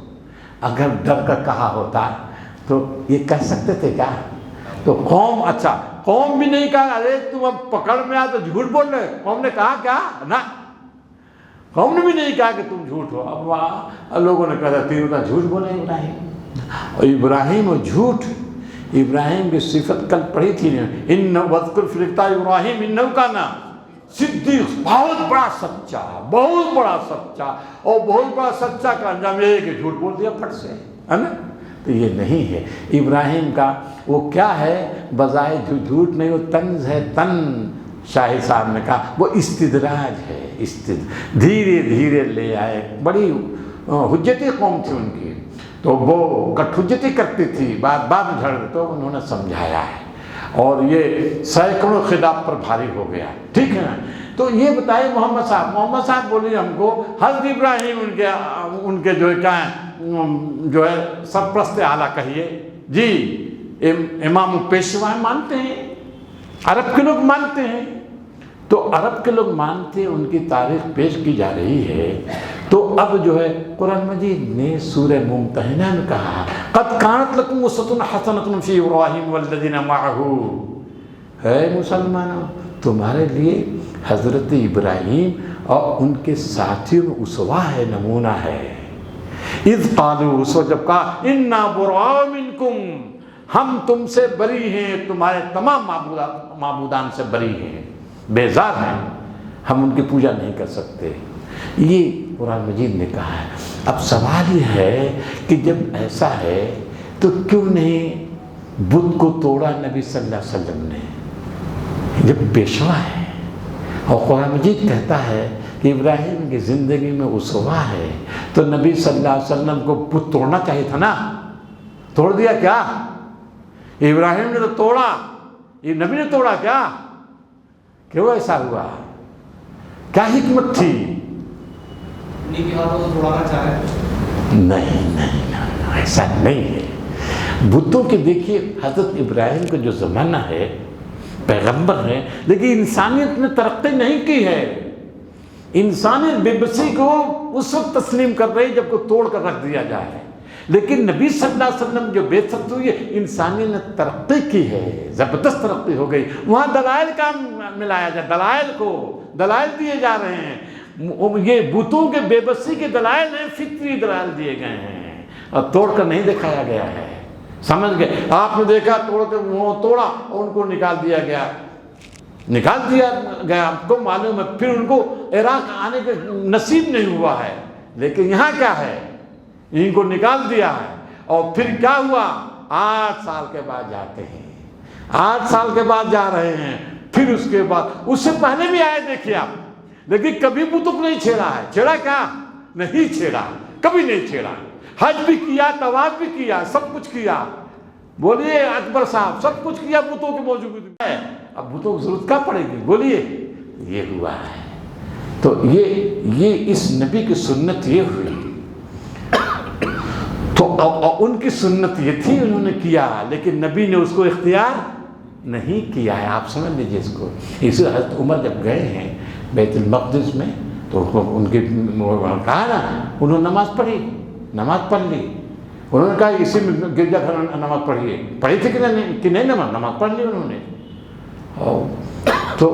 اگر ڈر کر کہا ہوتا تو یہ کہہ سکتے تھے کیا؟ تو قوم، اچھا قوم بھی نہیں کہا ارے تم اب پکڑ میں آ تو جھوٹ بول رہے، قوم نے کہا کیا؟ نہ، قوم نے بھی نہیں کہا کہ تم جھوٹ ہو، اب وہاں لوگوں نے کہا تیرا جھوٹ بولے ابراہیم، اور ابراہیم اور جھوٹ، ابراہیم کی صفت کل پڑھی تھی نا، انہ وذکر فی الکتاب ابراہیم انہ کان صدیق، بہت بڑا سچا، بہت بڑا سچا، اور بہت بڑا سچا کا انجام یہ ہے کہ جھوٹ بول دیا پھٹ سے، ہے نا۔ تو یہ نہیں ہے ابراہیم کا، وہ کیا ہے بظاہر جھوٹ نہیں، وہ طنز ہے، شاہد صاحب نے کہا وہ استدراج ہے، دھیرے دھیرے لے آئے، بڑی حجتی قوم تھی ان کی، تو وہ کٹ حجتی کرتی تھی، بعد میں جھڑ، تو انہوں نے سمجھایا ہے، اور یہ سینکڑوں خطاب پر بھاری ہو گیا، ٹھیک ہے نا۔ تو یہ بتائے محمد صاحب بولیے ہم کو حضرت ابراہیم ان کے جو ہے کیا ہے، جو ہے سرپرست اعلیٰ کہیے جی، امام پیشوا مانتے ہیں، عرب کے لوگ مانتے ہیں، تو عرب کے لوگ مانتے ہیں، ان کی تاریخ پیش کی جا رہی ہے، تو اب جو ہے قرآن مجید نے سورہ ممتحنہ میں کہا قد کانت لکم اسوۃ حسنۃ فی ابراہیم والذین معہ، ہے مسلمانوں تمہارے لیے حضرت ابراہیم اور ان کے ساتھیوں میں اسوہ ہے، نمونہ ہے۔ اذ قالوا، اس وقت جب کہا انا براء منکم، ہم تم سے بری ہیں، تمہارے تمام معبودان سے بری ہیں، بیزار ہیں، ہم ان کی پوجا نہیں کر سکتے، یہ قرآن مجید نے کہا ہے۔ اب سوال یہ ہے کہ جب ایسا ہے تو کیوں نہیں بت کو توڑا نبی صلی اللہ علیہ وسلم نے، جب پیشوا ہے، اور قرآن مجید کہتا ہے کہ ابراہیم کی زندگی میں اسوہ ہے، تو نبی صلی اللہ علیہ وسلم کو بت توڑنا چاہیے تھا نا، توڑ دیا کیا؟ ابراہیم نے تو توڑا، یہ نبی نے توڑا کیا؟ کیوں ایسا ہوا؟ کیا حکمت تھی؟ نہیں، ایسا نہیں ہے۔ بتوں کے دیکھیے حضرت ابراہیم کا جو زمانہ ہے، پیغمبر ہے، لیکن انسانیت نے ترقی نہیں کی ہے، انسانیت بے بسی کو اس وقت تسلیم کر رہی جب کو توڑ کر رکھ دیا جائے، لیکن نبی صلی اللہ علیہ وسلم جو بعثت ہوئی ہے، انسانیت نے ترقی کی ہے، زبردست ترقی ہو گئی، وہاں دلائل کا ملایا جائے، دلائل دیے جا رہے ہیں، یہ بتوں کے بے بسی کے دلائل ہیں، فطری دلائل دیے گئے ہیں اور توڑ کر نہیں دکھایا گیا ہے. سمجھ گئے؟ آپ نے دیکھا توڑ کے وہ توڑا اور ان کو نکال دیا گیا، آپ کو معلوم ہے. پھر ان کو عراق آنے کے نصیب نہیں ہوا ہے، لیکن یہاں کیا ہے، ان کو نکال دیا ہے. اور پھر کیا ہوا، 8 سال کے بعد جاتے ہیں، 8 سال کے بعد جا رہے ہیں. پھر اس کے بعد، اس سے پہلے بھی آئے دیکھیے آپ، لیکن کبھی بتوں کو نہیں چھیڑا ہے. چھیڑا کیا؟ نہیں چھیڑا، کبھی نہیں چھیڑا. حج بھی کیا، طواف بھی کیا، سب کچھ کیا. بولیے اکبر صاحب، سب کچھ کیا بتوں کی موجودگی میں. اب بتوں کی ضرورت کیا پڑے گی؟ بولیے. یہ ہوا ہے. تو یہ اس نبی کی سنت یہ ہوئی. تو ان کی سنت یہ تھی، انہوں نے کیا، لیکن نبی نے اس کو اختیار نہیں کیا ہے. آپ سمجھ لیجیے اس کو. اسی حضرت عمر جب گئے ہیں بیت المقدس میں تو ان کے کہا نا، انہوں نے نماز پڑھ لی. انہوں نے کہا اسی میں گرجا گھر نماز پڑھی تھی کہ نہیں نماز پڑھ لی انہوں نے. تو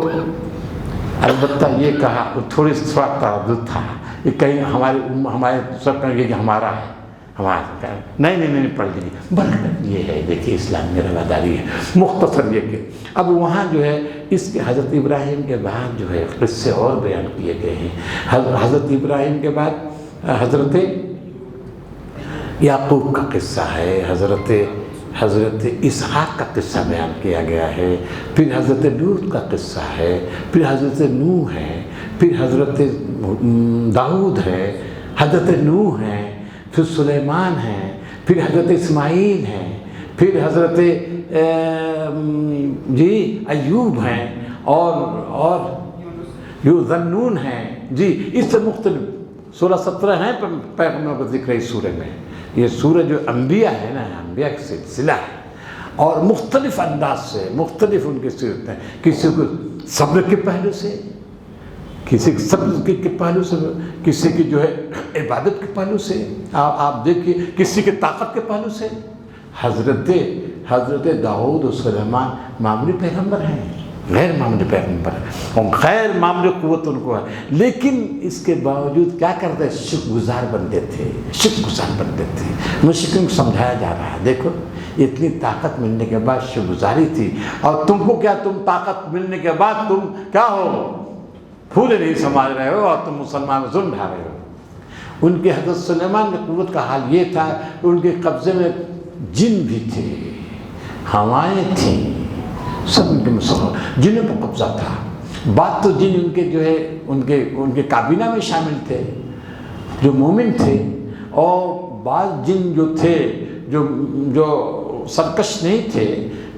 البتہ یہ کہا، تھوڑا تردد تھا کہ کہیں ہمارے سب کہیں گے کہ ہمارا ہے، ہمارا نہیں پڑھ لی. برکت یہ ہے، دیکھیے اسلام میں رواداری ہے. مختصر یہ کہ اب وہاں جو ہے اس کے حضرت ابراہیم کے بعد جو ہے قصے اور بیان کیے گئے ہیں. حضرت ابراہیم کے بعد حضرت یعقوب کا قصہ ہے، حضرت اسحاق کا قصہ بیان کیا گیا ہے. پھر حضرت لوط کا قصہ ہے، پھر حضرت نوح ہے، پھر حضرت داؤد ہے، حضرت نوح ہے، پھر سلیمان ہے، پھر حضرت اسماعیل ہے، پھر حضرت ایوب ہیں، اور ذنون ہیں. اس سے مختلف 16-17 ہیں پیغمبروں کا ذکر ہے اس سورہ میں. یہ سورہ جو انبیاء ہے نا، انبیاء کا سلسلہ ہے، اور مختلف انداز سے مختلف ان کی صورت ہیں. کسی کو صبر کے پہلو سے، کسی کے صبر کے پہلو سے، کسی کی جو ہے عبادت کے پہلو سے. آپ دیکھیے کسی کے طاقت کے پہلو سے. حضرت داؤد و سلیمان معمولی پیغمبر ہیں، غیر معمولی پیغمبر ہیں، اور غیر معمولی قوت ان کو ہے. لیکن اس کے باوجود کیا کرتے؟ شکر گزار بنتے تھے. مشرکین کو سمجھایا جا رہا ہے، دیکھو اتنی طاقت ملنے کے بعد شکر گزاری تھی، اور تم کو کیا، تم طاقت ملنے کے بعد تم کیا ہو، پھولے نہیں سنبھال رہے ہو، اور تم مسلمان ظلم ڈھا رہے ہو. ان کے حضرت سلیمان کی قوت کا حال یہ تھا کہ ان کے قبضے میں جن بھی تھے، ہوائیں تھیں، سب ان کے مسلمان جنوں پر قبضہ تھا. بات تو جن ان کے جو ہے ان کے کابینہ میں شامل تھے جو مومن تھے، اور بعض جن جو تھے جو سرکش نہیں تھے،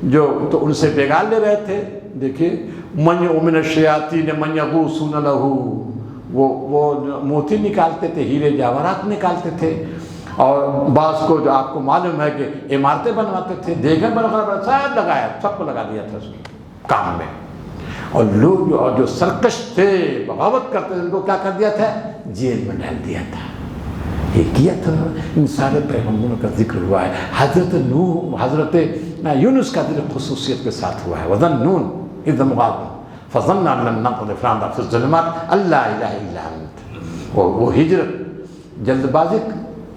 جو تو ان سے پیغال لے رہے تھے. دیکھیے من من الشیاطین من یغوصون لہ، وہ موتی نکالتے تھے، ہیرے جواہرات نکالتے تھے. اور بعض کو جو آپ کو معلوم ہے کہ عمارتیں بنواتے تھے، دیگیں بنواتے، سب کو لگا دیا تھا اس کام میں. اور لوگ جو سرکش تھے، بغاوت کرتے تھے، ان کو کیا کر دیا تھا؟ جیل میں ڈال دیا تھا. یہ کیا تھا. ان سارے پیغمبروں کا ذکر ہوا ہے. حضرت نوح، حضرت یونس کا ذکر خصوصیت کے ساتھ ہوا ہے. وَظَنُّونَ إِذْ مُغَاضٍ فَظَنَّ أَن لَّن نَّقْدِرَ عَلَيْهِ فِي الظُّلُمَاتِ أَن لَّا إِلَٰهَ إِلَّا أَنتَ. وہ ہجرت، جلد بازی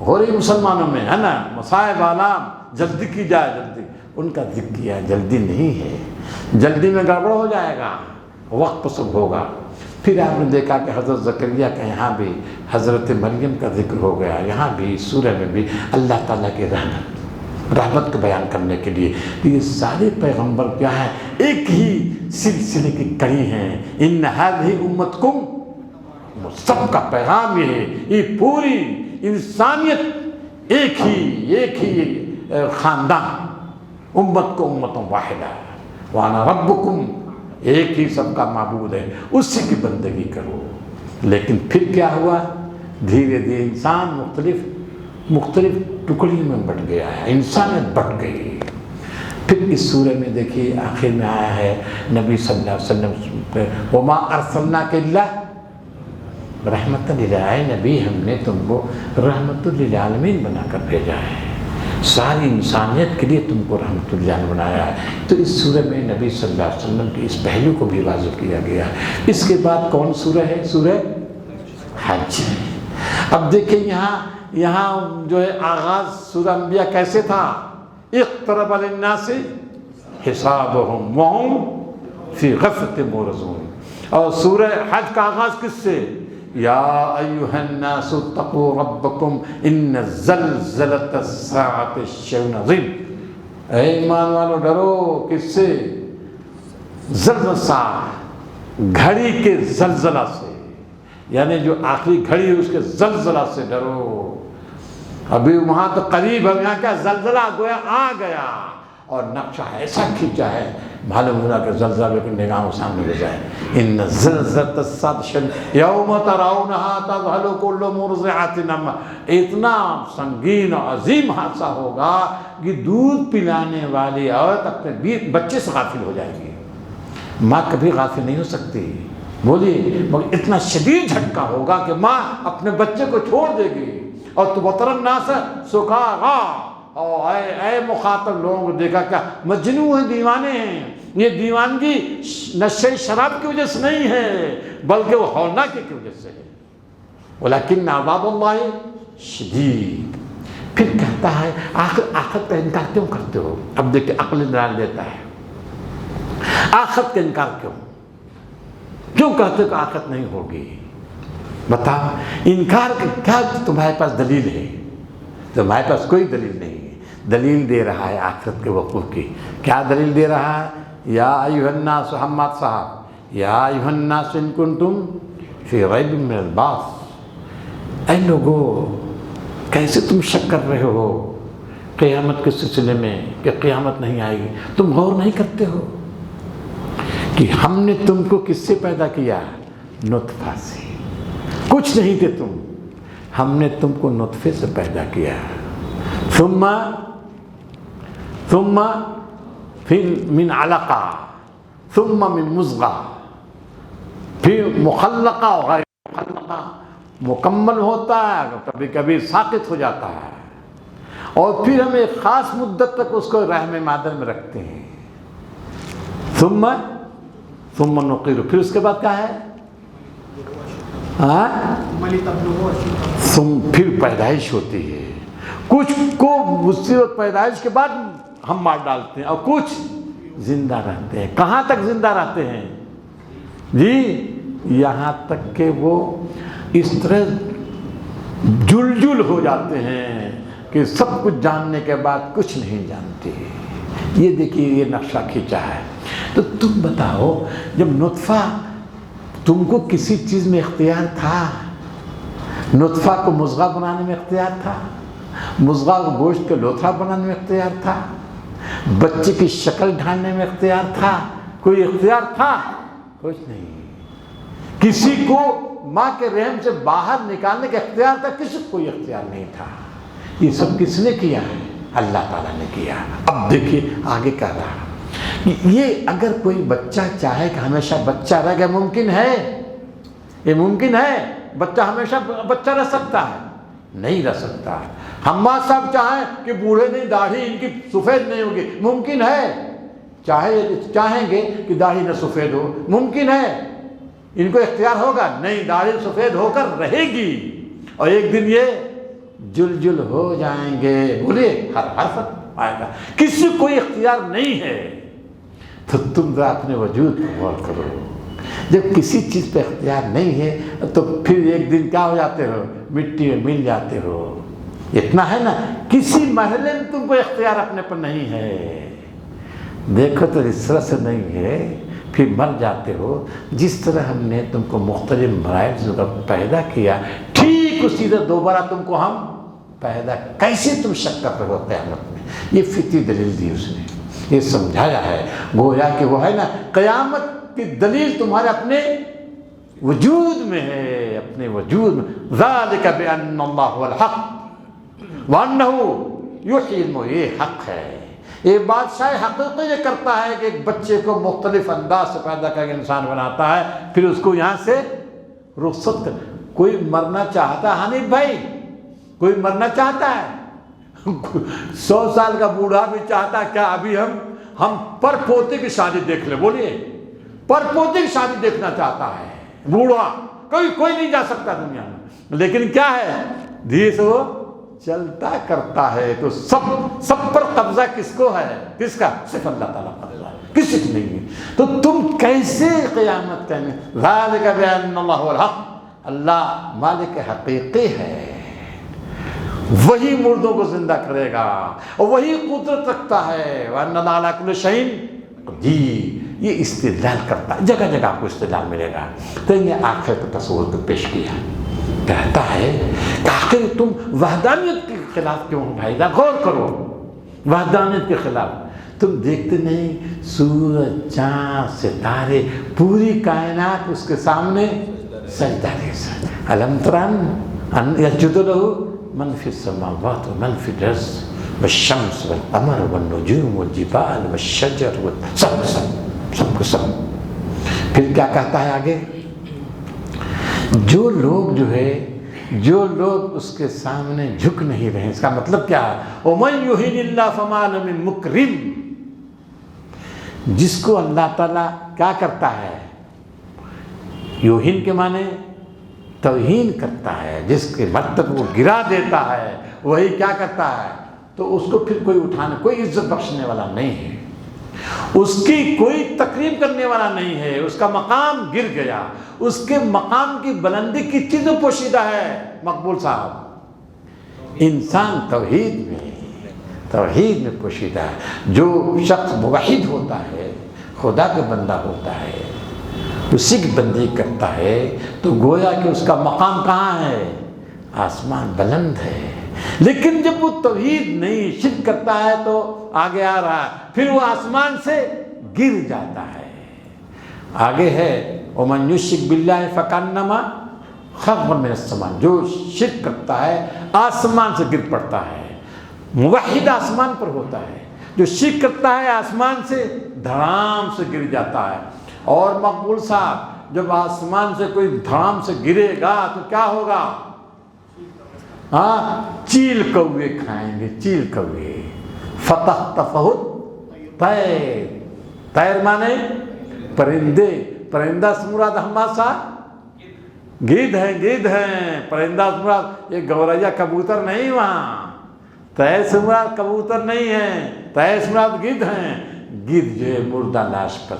ہو رہی مسلمانوں میں ہے نا، مصائب آلام، جلدی کی جائے، جلدی. ان کا ذکر کیا ہے. جلدی نہیں ہے، جلدی میں گڑبڑ ہو جائے گا، وقت پر سب ہوگا. پھر آپ نے دیکھا کہ حضرت زکریا کا یہاں بھی حضرت مریم کا ذکر ہو گیا. یہاں بھی سورہ میں بھی اللہ تعالیٰ کی رحمت کو بیان کرنے کے لیے. یہ سارے پیغمبر کیا ہیں؟ ایک ہی سلسلے کی کڑی ہیں. ان هذه امتکم، سب کا پیغام یہ ہے. یہ پوری انسانیت ایک ہی خاندان، امت کو امتوں واحدہ، وانا ربکم، ایک ہی سب کا معبود ہے، اسی کی بندگی کرو. لیکن پھر کیا ہوا؟ دھیرے دھیرے انسان مختلف ٹکڑیوں میں بٹ گیا ہے، انسانیت بٹ گئی. پھر اس سورہ میں دیکھیے آخر میں آیا ہے نبی صلی اللہ علیہ وسلم پہ، وما ارسلناک الا رحمت للعالمین. نبی ہم نے تم کو رحمت للعالمین بنا کر بھیجا ہے، ساری انسانیت کے لیے تم کو رحمت للعالمین بنایا ہے. تو اس سورہ میں نبی صلی اللہ علیہ وسلم کے اس پہلو کو بھی واضح کیا گیا ہے. اس کے بعد کون سورہ ہے؟ سورہ حج ہے۔ اب دیکھیں یہاں جو ہے آغاز سورہ انبیاء کیسے تھا؟ اقترب للناس حسابهم وهم فی غفلۃ معرضون، اور سورہ حج کا آغاز کس سے؟ یا ایھا الناس اتقوا ربکم ان زلزلۃ الساعۃ شیء عظیم، اے ایمان والو ڈرو، کس سے؟ زلزلہ، گھڑی کے زلزلہ سے، یعنی جو آخری گھڑی ہے اس کے زلزلہ سے ڈرو۔ ابھی وہاں تو قریب ہے، یہاں کیا زلزلہ گویا آ گیا، اور نقشہ ایسا کھینچا ہے معلوم ہوا کہ زلزلہ بالکل نگاہوں سامنے ہو جائے۔ ان زلزلۃ الساعۃ شیء یوم ترونها تذهل كل مرضعۃ عما، اتنا سنگین اور عظیم حادثہ ہوگا کہ دودھ پلانے والی عورت اپنے بچے سے غافل ہو جائے گی۔ ماں کبھی غافل نہیں ہو سکتی، بولیے، مگر اتنا شدید جھٹکا ہوگا کہ ماں اپنے بچے کو چھوڑ دے گی۔ اور تو وتر الناس سکارا، اور اے مخاطب لوگوں کو دیکھا کیا مجنون ہیں، دیوانے ہیں۔ یہ دیوانگی نشے شراب کی وجہ سے نہیں ہے، بلکہ وہ ہولناکی کی وجہ سے ہے۔ ولیکن عذاب اللہ شدید۔ پھر کہتا ہے آخرت کا انکار کیوں کرتے ہو؟ اب دیکھیں عقل ڈال دیتا ہے، آخرت کا انکار کیوں کہتے کہ آخرت نہیں ہوگی؟ بتاؤ، انکار کیا تمہارے پاس دلیل ہے؟ تمہارے پاس کوئی دلیل نہیں ہے۔ دلیل دے رہا ہے آخرت کے وقوع کی۔ کیا دلیل دے رہا ہے؟ یا ایھا الناس، حماد صاحب، یا ایھا الناس ان کنتم فی ریب من البعث، اے لوگو کیسے تم شک کر رہے ہو قیامت کے سلسلے میں کہ قیامت نہیں آئے گی؟ تم غور نہیں کرتے ہو کہ ہم نے تم کو کس سے پیدا کیا؟ نطفہ سے، کچھ نہیں تھے تم، ہم نے تم کو نطفے سے پیدا کیا، ثم پھر من علقہ، ثم من مضغہ، پھر مخلقہ اور غیر مخلقہ، مکمل ہوتا ہے، کبھی کبھی ساقط ہو جاتا ہے، اور پھر ہم ایک خاص مدت تک اس کو رحم مادر میں رکھتے ہیں، ثم نقیر، پھر اس کے بعد کیا ہے؟ پھر پیدائش ہوتی ہے۔ کچھ کو اسی وقت پیدائش کے بعد ہم مار ڈالتے ہیں، اور کچھ زندہ رہتے ہیں۔ کہاں تک زندہ رہتے ہیں جی؟ یہاں تک کہ وہ اس طرح جل ہو جاتے ہیں کہ سب کچھ جاننے کے بعد کچھ نہیں جانتے۔ یہ دیکھیے، یہ نقشہ کھینچا ہے۔ تو تم بتاؤ، جب نطفہ، تم کو کسی چیز میں اختیار تھا؟ نطفہ کو مضغہ بنانے میں اختیار تھا، مضغہ کو گوشت کے لوتھڑا بنانے میں اختیار تھا، بچے کی شکل ڈھالنے میں اختیار تھا؟ کوئی اختیار تھا؟ کچھ نہیں۔ کسی کو ماں کے رحم سے باہر نکالنے کا اختیار تھا؟ کسی کو کوئی اختیار نہیں تھا۔ یہ سب کس نے کیا ہے؟ اللہ تعالیٰ نے کیا۔ اب دیکھیے آگے کہہ رہا، یہ اگر کوئی بچہ چاہے کہ ہمیشہ بچہ رہ گیا، ممکن ہے؟ یہ ممکن ہے بچہ ہمیشہ بچہ رہ سکتا ہے؟ نہیں رہ سکتا۔ حماد صاحب چاہیں کہ بوڑھے نہیں، داڑھی ان کی سفید نہیں ہوگی، ممکن ہے؟ چاہیں گے کہ داڑھی نہ سفید ہو، ممکن ہے؟ ان کو اختیار ہوگا؟ نہیں، داڑھی سفید ہو کر رہے گی، اور ایک دن یہ جل ہو جائیں گے۔ بولیے، ہر حرف آئے گا، کسی کو کوئی اختیار نہیں ہے۔ تو تم ذرا اپنے وجود کو غور کرو، جب کسی چیز پہ اختیار نہیں ہے تو پھر ایک دن کیا ہو جاتے ہو؟ مٹی میں مل جاتے ہو۔ اتنا ہے نا، کسی مرحلے میں تم کو اختیار اپنے پر نہیں ہے۔ دیکھو تو اس طرح سے نہیں ہے، پھر مر جاتے ہو۔ جس طرح ہم نے تم کو مختلف مراحل سے پیدا کیا، ٹھیک اسی طرح دوبارہ تم کو ہم پیدا، کیسے تم شک کر رہے ہو قیامت میں؟ یہ فطری دلیل دی اس نے، یہ سمجھایا ہے، گویا کہ وہ ہے نا قیامت کی دلیل تمہارے اپنے وجود میں ہے، اپنے وجود میں۔ ذالک بان اللہ هو الحق وانہ یحیی الموتی، یہ حق ہے۔ یہ بادشاہ حقیقی یہ کرتا ہے کہ ایک بچے کو مختلف انداز سے پیدا کر کے انسان بناتا ہے، پھر اس کو یہاں سے رخصت کر۔ کوئی مرنا چاہتا ہے حنیف بھائی؟ کوئی مرنا چاہتا ہے؟ 100 سال کا بوڑھا بھی چاہتا ہے کیا ابھی ہم پر پوتے کی شادی دیکھ لیں؟ بولیے، پر پوتے کی شادی دیکھنا چاہتا ہے بوڑھا، کوئی نہیں جا سکتا دنیا میں، لیکن کیا ہے دھیرے سے وہ چلتا کرتا ہے، تو سب پر قبضہ کس کو ہے؟ کس کا؟ صرف اللہ تعالیٰ کا قبضہ ہے، کسی کو نہیں ہے۔ تو تم کیسے قیامت کہنے؟ ذالک بأن اللہ هو الحق، اللہ مالک حقیقی ہے، وہی مردوں کو زندہ کرے گا اور وہی قدرت رکھتا ہے، وَأَنَّ اللَّهَ عَلَىٰ كُلِّ شَيْءٍ قَدِيرٌ۔ یہ استدلال کرتا ہے، جگہ جگہ آپ کو استدلال ملے گا۔ تو یہ آخرت کا تصور کو پیش کیا، کہتا ہے کہ آخر تم وحدانیت کے خلاف کیوں ہو بھائی؟ غور کرو، وحدانیت کے خلاف تم دیکھتے نہیں سورج، چاند، ستارے، پوری کائنات اس کے سامنے سجدہ دے سکتے۔ الم ترن ان یسجد لہ من فی السماوات ومن فی الارض والشمس والقمر والنجوم والجبال والشجر سب کو سب۔ پھر کیا کہتا ہے آگے؟ جو لوگ اس کے سامنے جھک نہیں رہے، اس کا مطلب کیا ہے؟ وَمَن يُهِنِ اللَّهُ فَمَا لَهُ مِن مُكْرِمٍ، جس کو اللہ تعالیٰ کیا کرتا ہے؟ یوہین کے معنی توہین کرتا ہے، جس کے مرتبہ وہ گرا دیتا ہے وہی کیا کرتا ہے؟ تو اس کو پھر کوئی اٹھانے، کوئی عزت بخشنے والا نہیں ہے، اس کی کوئی تکریم کرنے والا نہیں ہے، اس کا مقام گر گیا، اس کے مقام کی بلندی کی چیزوں پوشیدہ ہے۔ مقبول صاحب، انسان توحید میں پوشیدہ ہے۔ جو شخص موحد ہوتا ہے، خدا کا بندہ ہوتا ہے، اسی کی بندگی کرتا ہے، تو گویا کہ اس کا مقام کہاں ہے؟ آسمان بلند ہے۔ لیکن جب وہ توحید نہیں، شرک کرتا ہے، تو آگے آ رہا ہے، پھر وہ آسمان سے گر جاتا ہے۔ آگے ہے وَمَن يُشْرِكْ بِاللَّهِ فَكَأَنَّمَا خَرَّ مِنَ السَّمَاءِ، جو شرک کرتا ہے آسمان سے گر پڑتا ہے۔ موحد آسمان پر ہوتا ہے، جو شرک کرتا ہے آسمان سے دھڑام سے گر جاتا ہے۔ اور مقبول صاحب، جب آسمان سے کوئی دھڑام سے گرے گا تو کیا ہوگا؟ چیل کوے کھائیں گے، چیل کوے۔ فَتَخْطَفُهُ الطَّيْرُ، طیر مانے پرندے، پرندہ سے مراد ہماسا گدھ ہیں، پرندہ سے مراد یہ گوریا کبوتر نہیں، وہاں طیر سے مراد کبوتر نہیں ہے، طیر سے مراد گدھ ہیں۔ گدھ جو ہے مردہ لاش پر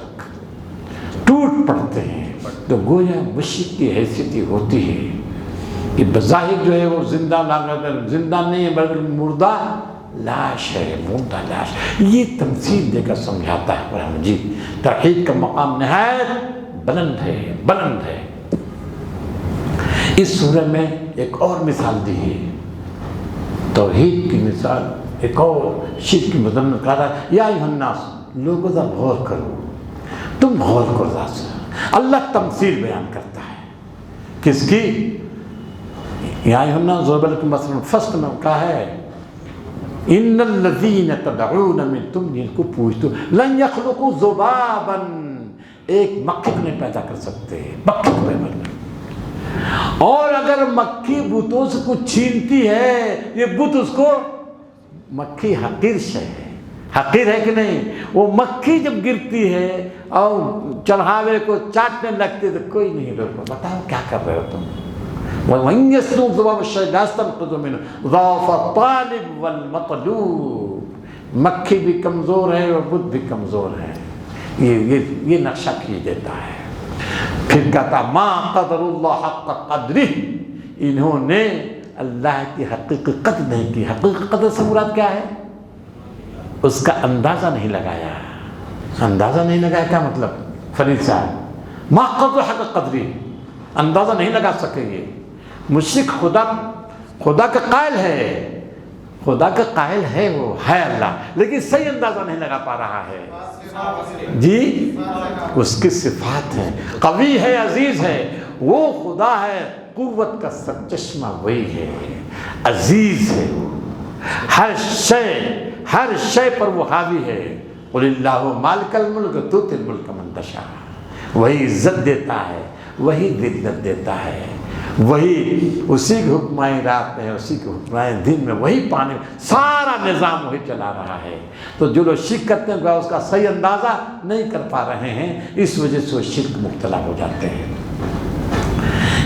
ٹوٹ پڑتے ہیں، تو گویا مشرک کی حیثیت ہوتی ہے کہ بظاہر جو ہے وہ زندہ نہیں ہے، بلکہ مردہ لاش ہے، مردہ لاش۔ یہ تمثیل دے کر سمجھاتا ہے قرآن مجید۔ توحید کا مقام نہایت بلند ہے۔ اس سورہ میں ایک اور مثال دی ہے، توحید کی مثال، ایک اور شرک کی مذمت کر رہا ہے۔ یا ایھا الناس، لوگوں ذرا غور کرو، تم غور کرو ذرا۔ اللہ تمثیل بیان کرتا ہے کس کی؟ یا ایھا الناس ضرب لکم مثلا، فسٹ میں کہا ہے ان الذین تدعون من، تم جن کو پوچھتے ہو، لن یخلقوا ذبابا، ایک مکھی کو نہیں پیدا کر سکتے، مکھی کو پیدا کر۔ اور اگر مکھی بتوں سے کچھ چھینتی ہے، یہ بت اس کو، مکھی حقیر شے ہے، حقیر ہے کہ نہیں؟ وہ مکھی جب گرتی ہے اور چڑھاوے کو چاٹنے لگتی تو کوئی نہیں روکتا۔ بتاؤ کیا کر رہے ہو تم؟ وَإِن يَسْلُبْهُمْ ذُبَابُ الشَّيْءٍ لَا يَسْتَنقِذُوهُ مِنْهُ ضَعْفَ الطَّالِبِ وَالْمَطْلُوبِ۔ مکھی بھی کمزور ہے اور بت بھی کمزور ہے۔ یہ نقشہ کیے دیتا ہے۔ پھر کہتا ما قدر اللہ حق قدرہ، انہوں نے اللہ کی حقیقی قدر نہیں کی۔ حقیقی قدر سے مراد کیا ہے؟ اس کا اندازہ نہیں لگایا۔ اندازہ نہیں لگایا کیا مطلب؟ فرید صاحب، ما قدر حق قدرہ، اندازہ نہیں لگا سکے یہ مشرک۔ خدا کا قائل ہے، خدا کا قائل ہے، وہ ہے اللہ، لیکن صحیح اندازہ نہیں لگا پا رہا ہے۔ جی اس کی صفات ہیں، قوی ہے، عزیز ہے، وہ خدا ہے، قوت کا سرچشمہ وہی ہے، عزیز ہے، ہر شے پر وہ حاوی ہے۔ قل اللہ مالک الملک تؤتی الملک من تشاء، وہی عزت دیتا ہے، وہی ذلت دیتا ہے، وہی اسی کے حکمائیں رات میں، اسی کے حکمائیں دن میں، وہی پانی، سارا نظام وہی چلا رہا ہے۔ تو جو لوگ شرک کرتے ہیں اس کا صحیح اندازہ نہیں کر پا رہے ہیں، اس وجہ سے وہ شرک مبتلا ہو جاتے ہیں۔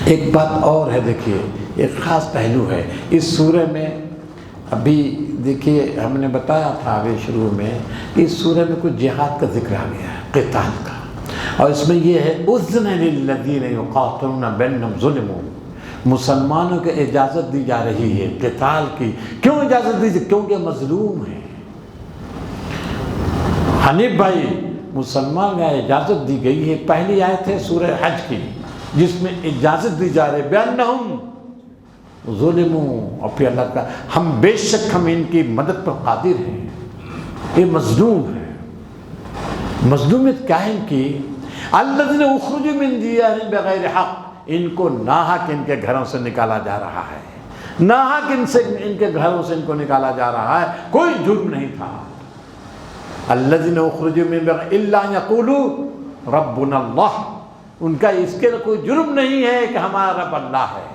ایک بات اور ہے، دیکھیے ایک خاص پہلو ہے اس سورہ میں. ابھی دیکھیے ہم نے بتایا تھا ابھی شروع میں، اس سورہ میں کچھ جہاد کا ذکر آ گیا ہے، قتال کا، اور اس میں یہ ہے اذن للذین یقاتلون بانہم ظلموا، مسلمانوں کو اجازت دی جا رہی ہے قتال کی. کیوں اجازت دی؟ کیونکہ مظلوم ہے. حنیف بھائی، مسلمان کو اجازت دی گئی ہے. پہلی آیت ہے سورہ حج کی جس میں اجازت دی جا رہی ہے بانہم ظلموا، اور پھر اللہ کا ہم بے شک ہم ان کی مدد پر قادر ہیں. یہ مظلوم ہے. مظلومیت کیا ہے ان کی؟ الذین اخرجوا من دیارہم بغیر حق، ان کو ناحق ان کے گھروں سے نکالا جا رہا ہے. ناحق ان کے گھروں سے ان کو نکالا جا رہا ہے، کوئی جرم نہیں تھا. الذین اخرجوا من بغیر الا ان یقولوا ربنا اللہ، ان کا اس کے کوئی جرم نہیں ہے کہ ہمارا رب اللہ ہے،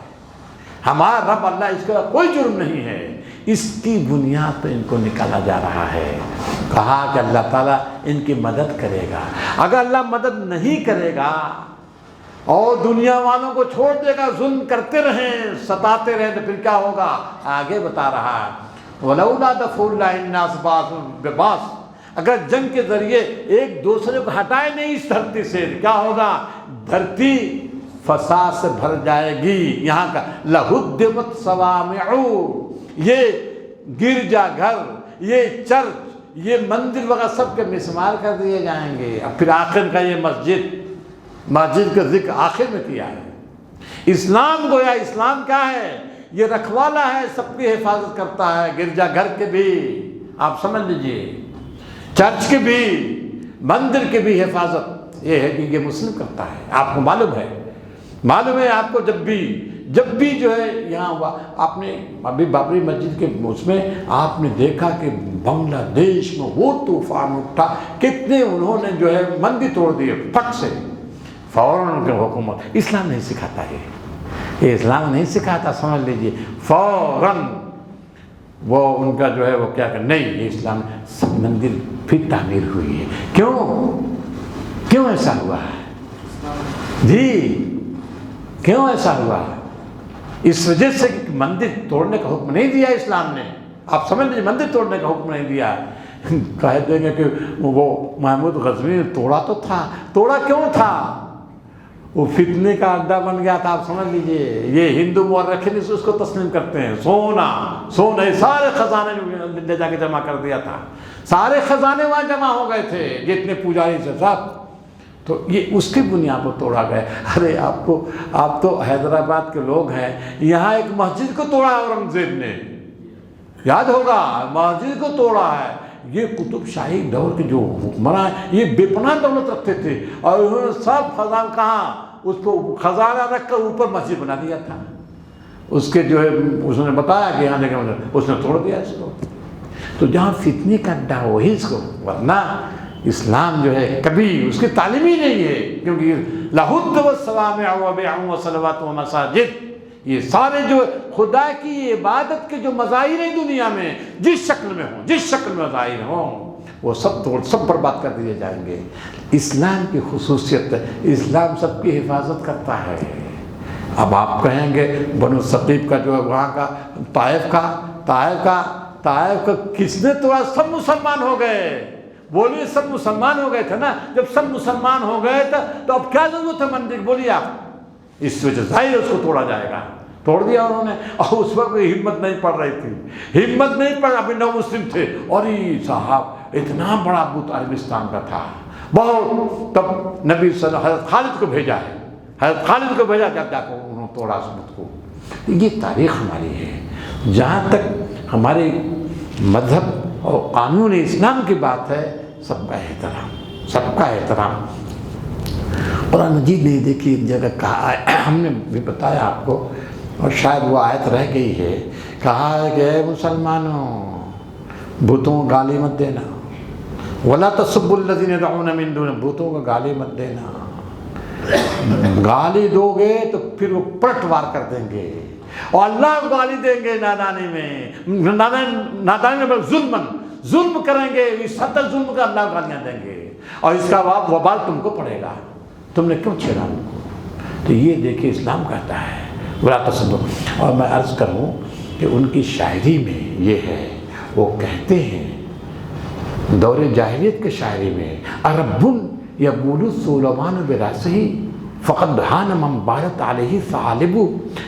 ہمارا رب اللہ، اس کا کوئی جرم نہیں ہے. اس کی بنیاد پہ ان کو نکالا جا رہا ہے. کہا کہ اللہ تعالیٰ ان کی مدد کرے گا. اگر اللہ مدد نہیں کرے گا اور دنیا والوں کو چھوڑ دے گا، ظلم کرتے رہیں، ستاتے رہیں، تو پھر کیا ہوگا؟ آگے بتا رہا ہے وَلَوْلَا دَفْعُ اللَّهِ النَّاسَ بَعْضَهُم بِبَعْضٍ، اگر جنگ کے ذریعے ایک دوسرے کو ہٹائے نہیں اس دھرتی سے، کیا ہوگا؟ دھرتی فساد سے بھر جائے گی. یہاں کا لَهُدِّمَتْ صَوَامِعُ، یہ گرجا گھر، یہ چرچ، یہ مندر وغیرہ سب کے مسمار کر دیے جائیں گے. اب پھر آخر کا یہ مسجد کا ذکر آخر میں کیا ہے. اسلام گویا اسلام کیا ہے؟ یہ رکھوالا ہے، سب کی حفاظت کرتا ہے. گرجا گھر کے بھی آپ سمجھ لیجئے، چرچ کے بھی، مندر کے بھی حفاظت یہ ہے کہ یہ مسلم کرتا ہے. آپ کو معلوم ہے آپ کو، جب بھی جو ہے یہاں ہوا، آپ نے ابھی بابری مسجد کے اس میں آپ نے دیکھا کہ بنگلہ دیش میں وہ طوفان اٹھا، کتنے انہوں نے جو ہے مندر توڑ دیے پھٹ سے. فوراً ان کے حکومت، اسلام نہیں سکھاتا ہے، یہ اسلام نہیں سکھاتا، سمجھ لیجئے. فوراً وہ ان کا جو ہے وہ کیا کہ نہیں، یہ اسلام. سب مندر پھر تعمیر ہوئی ہے. کیوں ایسا ہوا ہے جی؟ کیوں ایسا ہوا ہے؟ اس وجہ سے کہ مندر توڑنے کا حکم نہیں دیا اسلام نے. آپ سمجھ لیجیے، مندر توڑنے کا حکم نہیں دیا. کہہ دیں گے کہ وہ محمود غزنوی نے توڑا تو تھا. توڑا کیوں تھا؟ وہ فتنے کا اڈا بن گیا تھا. آپ سمجھ لیجیے، یہ ہندو مورخین اس کو تسلیم کرتے ہیں. سونا سارے خزانے لے جا کے جمع کر دیا تھا. سارے خزانے وہاں جمع ہو گئے تھے جتنے پجاری سے سب، تو یہ اس کی بنیاد پر توڑا گیا. ارے آپ تو حیدرآباد کے لوگ ہیں، یہاں ایک مسجد کو توڑا ہے اورنگزیب نے، یاد ہوگا، مسجد کو توڑا ہے. یہ قطب شاہی دور کے جو حکمراں ہیں یہ بے پناہ دولت رکھتے تھے، اور انہوں نے سب خزانہ کہاں، اس کو خزانہ رکھ کر اوپر مسجد بنا دیا تھا. اس کے جو ہے اس نے بتایا کہ یہاں دیکھیں، اس نے توڑ دیا اس کو. تو جہاں فتنے کا اڈا وہی اس کو، ورنہ اسلام جو ہے کبھی اس کی تعلیم ہی نہیں ہے. کیونکہ لَهُدِّمَتْ صَوَامِعُ وَبِيَعٌ وَصَلَوَاتٌ وَمَسَاجِدُ، یہ سارے جو خدا کی عبادت کے جو مظاہر ہیں دنیا میں، جس شکل میں ہوں، جس شکل میں ظاہر ہوں، وہ سب برباد کر دیے جائیں گے. اسلام کی خصوصیت، اسلام سب کی حفاظت کرتا ہے. اب آپ کہیں گے بنو ثقیف کا جو ہے وہاں کا طائف کا کس نے توڑا؟ سب مسلمان ہو گئے. بولیے سب مسلمان ہو گئے تھے نا. جب سب مسلمان ہو گئے تو اب کیا ضرورت ہے مندر؟ بولیے آپ. اس وجہ ظاہر اس کو توڑا جائے گا. توڑ دیا انہوں نے. اور اس وقت ہمت نہیں پڑ رہی تھی، ہمت نہیں پڑ، ابھی نو مسلم تھے. اور یہ صاحب اتنا بڑا بت عربستان کا تھا بہت. تب نبی صلی اللہ علیہ وسلم حضرت خالد کو بھیجا، جب جا کر انہوں نے توڑا اس بت کو. یہ تاریخ ہماری ہے. جہاں تک ہمارے مذہب اور قانون اسلام کی بات ہے، سب کا احترام. قرآن مجید نے دیکھی ایک جگہ کہا ہے، ہم نے بھی بتایا آپ کو، اور شاید وہ آیت رہ گئی ہے. کہا ہے کہ اے مسلمانوں، بتوں کو گالی مت دینا. وَلَا تَسُبُّوا الَّذِينَ يَدْعُونَ مِن دُونِ، بتوں کو گالی مت دینا. گالی دو گے تو پھر وہ پلٹ وار کر دیں گے، اور اللہ کو گالی دیں گے نادانی میں ظلم کریں گے. اس حد تک ظلم کا اللہ گالیاں دیں گے، اور اس کا وبال تم کو پڑے گا. تم نے کیوں چھیڑا ان کو؟ تو یہ دیکھیں اسلام کہتا ہے ولا تصدق. اور میں عرض کروں کہ ان کی شاعری میں یہ ہے، وہ کہتے ہیں دور جاہلیت کے شاعری میں عرب یقول سلیمان براسہ فقد حان من بارت علیہ ثعالب.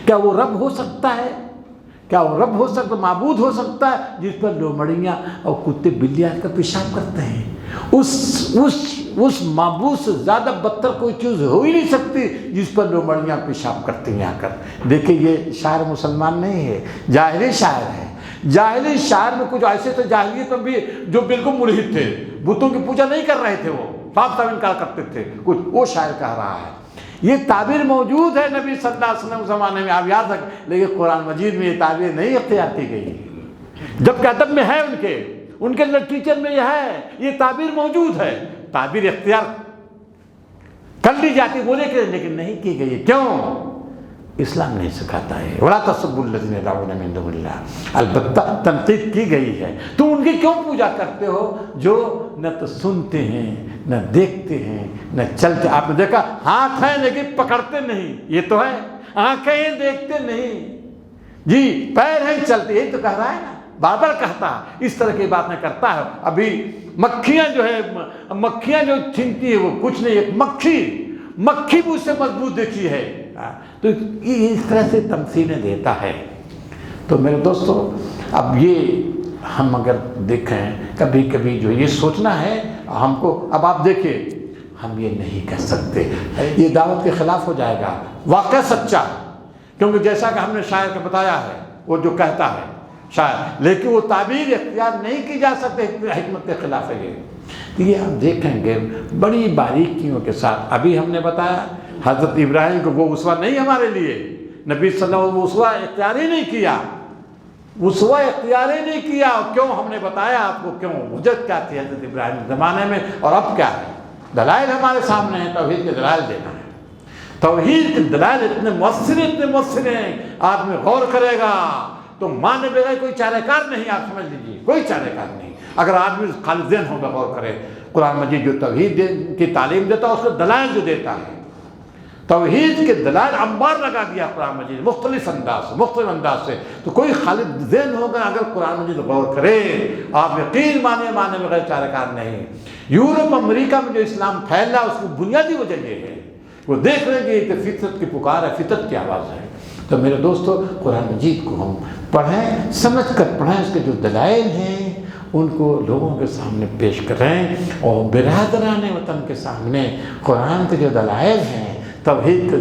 کیا وہ رب ہو سکتا ہے، کیا وہ رب ہو سکتا، معبود ہو سکتا ہے جس پر لومڑیاں اور کتے بلیاں کا پیشاب کرتے ہیں؟ اس معبود سے زیادہ بدتر کوئی چیز ہو ہی نہیں سکتی جس پر لومڑیاں پیشاب کرتی ہیں آ کر. دیکھیں یہ شاعر مسلمان نہیں ہے، جاہلی شاعر ہے. جاہلی شاعر میں کچھ ایسے تھے جاہلیت میں بھی جو بالکل ملحد تھے، بتوں کی پوجا نہیں کر رہے تھے، وہ صاف صاف انکار کرتے تھے. کچھ وہ شاعر کہہ رہا ہے. یہ تعبیر موجود ہے نبی صلی اللہ علیہ وسلم زمانے میں، آپ یاد رکھ، لیکن قرآن مجید میں یہ تعبیر نہیں اختیار کی گئی، جبکہ ادب میں ہے، ان کے لٹریچر میں یہ ہے، یہ تعبیر موجود ہے. تعبیر اختیار کر لی جاتی بولے کہ، لیکن نہیں کی گئی. کیوں؟ اسلام نہیں سکھاتا ہے. ولا تسبوا الذین يدعون من دون اللہ. البتہ تنقید کی گئی ہے. تو ان کی کیوں پوجا کرتے ہو جو نہ تو سنتے ہیں، نہ دیکھتے ہیں، نہ چلتے. آپ نے دیکھا ہاتھ ہیں لیکن پکڑتے نہیں، یہ تو ہے. آنکھیں ہیں دیکھتے نہیں، جی پیر ہیں چلتے، یہی تو کہہ رہا ہے نا، بار بار کہتا ہے. اس طرح کی بات میں کرتا ہے. ابھی مکھیاں جو ہے، مکھیاں جو چھنتی ہے وہ کچھ نہیں، ایک مکھی بھی اس سے مضبوط دیکھی ہے. تو اس طرح سے تمثیلیں دیتا ہے. تو میرے دوستو، اب یہ ہم اگر دیکھیں کبھی کبھی جو یہ سوچنا ہے ہم کو، اب آپ دیکھیں ہم یہ نہیں کہہ سکتے، یہ دعوت کے خلاف ہو جائے گا. واقعہ سچا، کیونکہ جیسا کہ ہم نے شاعر کو بتایا ہے وہ جو کہتا ہے شاعر، لیکن وہ تعبیر اختیار نہیں کی جا سکتے، حکمت کے خلاف ہے. یہ ہم دیکھیں گے بڑی باریکیوں کے ساتھ. ابھی ہم نے بتایا حضرت ابراہیم کو وہ اسوہ نہیں ہمارے لیے، نبی صلی اللہ علیہ وسلم اسوہ اختیار ہی نہیں کیا، اسوہ اختیار ہی نہیں کیا. کیوں؟ ہم نے بتایا آپ کو کیوں. حجت کیا تھی حضرت ابراہیم کے زمانے میں، اور اب کیا ہے؟ دلائل ہمارے سامنے ہیں، توحید کے دلائل دینا ہے. توحید کے دلائل اتنے مؤثر ہیں، آدمی غور کرے گا تو مانے بغیر کوئی چارہ کار نہیں. آپ سمجھ لیجیے کوئی چارہ کار نہیں اگر آدمی خالص ذہن ہوگا، غور کرے. قرآن مجید جو توحید کی تعلیم دیتا ہے اس کے دلائل جو دیتا ہے، توحید کے دلائل انبار لگا دیا قرآن مجید مختلف انداز سے. تو کوئی خالص ذہن ہوگا اگر قرآن مجید غور کرے، آپ یقین مانے بغیر چارہ کار نہیں. یورپ امریکہ میں جو اسلام پھیل رہا ہے اس کی بنیادی وجہ یہ ہے، وہ دیکھ رہے ہیں کہ فطرت کی پکار ہے، فطرت کی آواز ہے. تو میرے دوستو، قرآن مجید کو ہم پڑھیں، سمجھ کر پڑھیں، اس کے جو دلائل ہیں ان کو لوگوں کے سامنے پیش کریں، اور برادران وطن کے سامنے قرآن کے جو دلائل ہیں، توحید کے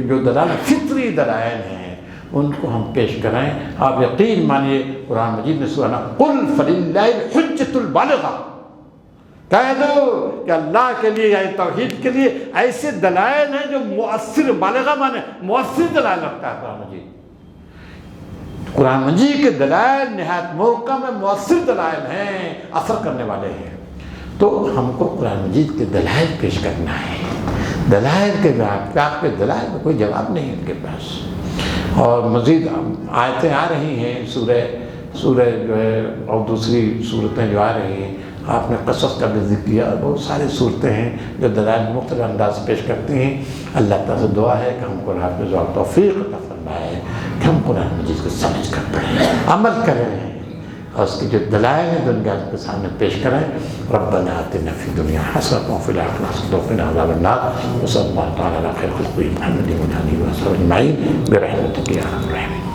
جو دلائل فطری دلائل ہیں، ان کو ہم پیش کریں. آپ یقین مانیے قرآن مجید نے سورہ قل فللہ الحجۃ البالغہ، کہہ دو کہ اللہ کے لیے یا توحید کے لیے ایسے دلائل ہیں جو مؤثر، بالغہ مانے مؤثر دلائل رکھتا ہے قرآن مجید. قرآن مجید کے دلائل نہایت محکم ہے، مؤثر دلائل ہیں، اثر کرنے والے ہیں. تو ہم کو قرآن مجید کے دلائل پیش کرنا ہے. دلائل کے آپ کے دلائل میں کوئی جواب نہیں ان کے پاس. اور مزید آیتیں آ رہی ہیں، سورہ جو ہے اور دوسری صورتیں جو آ رہی ہیں، آپ نے قصص کا بھی ذکر کیا، بہت ساری صورتیں ہیں جو دلائل مختلف انداز سے پیش کرتی ہیں. اللہ تعالیٰ سے دعا ہے کہ ہم کو حافظ اور توفیق عطا فرمائے کہ ہم قرآن مجید کو سمجھ کر پڑھیں، عمل کریں، اور اس کی جو دلائل ہیں دنیا کے سامنے پیش کریں. ربنا آتنا فی الدنیا حسنۃ وفی الآخرۃ حسنۃ وقنا عذاب النار. وصلی اللہ تعالیٰ علی خیر خلقہ محمد وعلی آلہ وصحبہ اجمعین برحمتک یا ارحم الراحمین.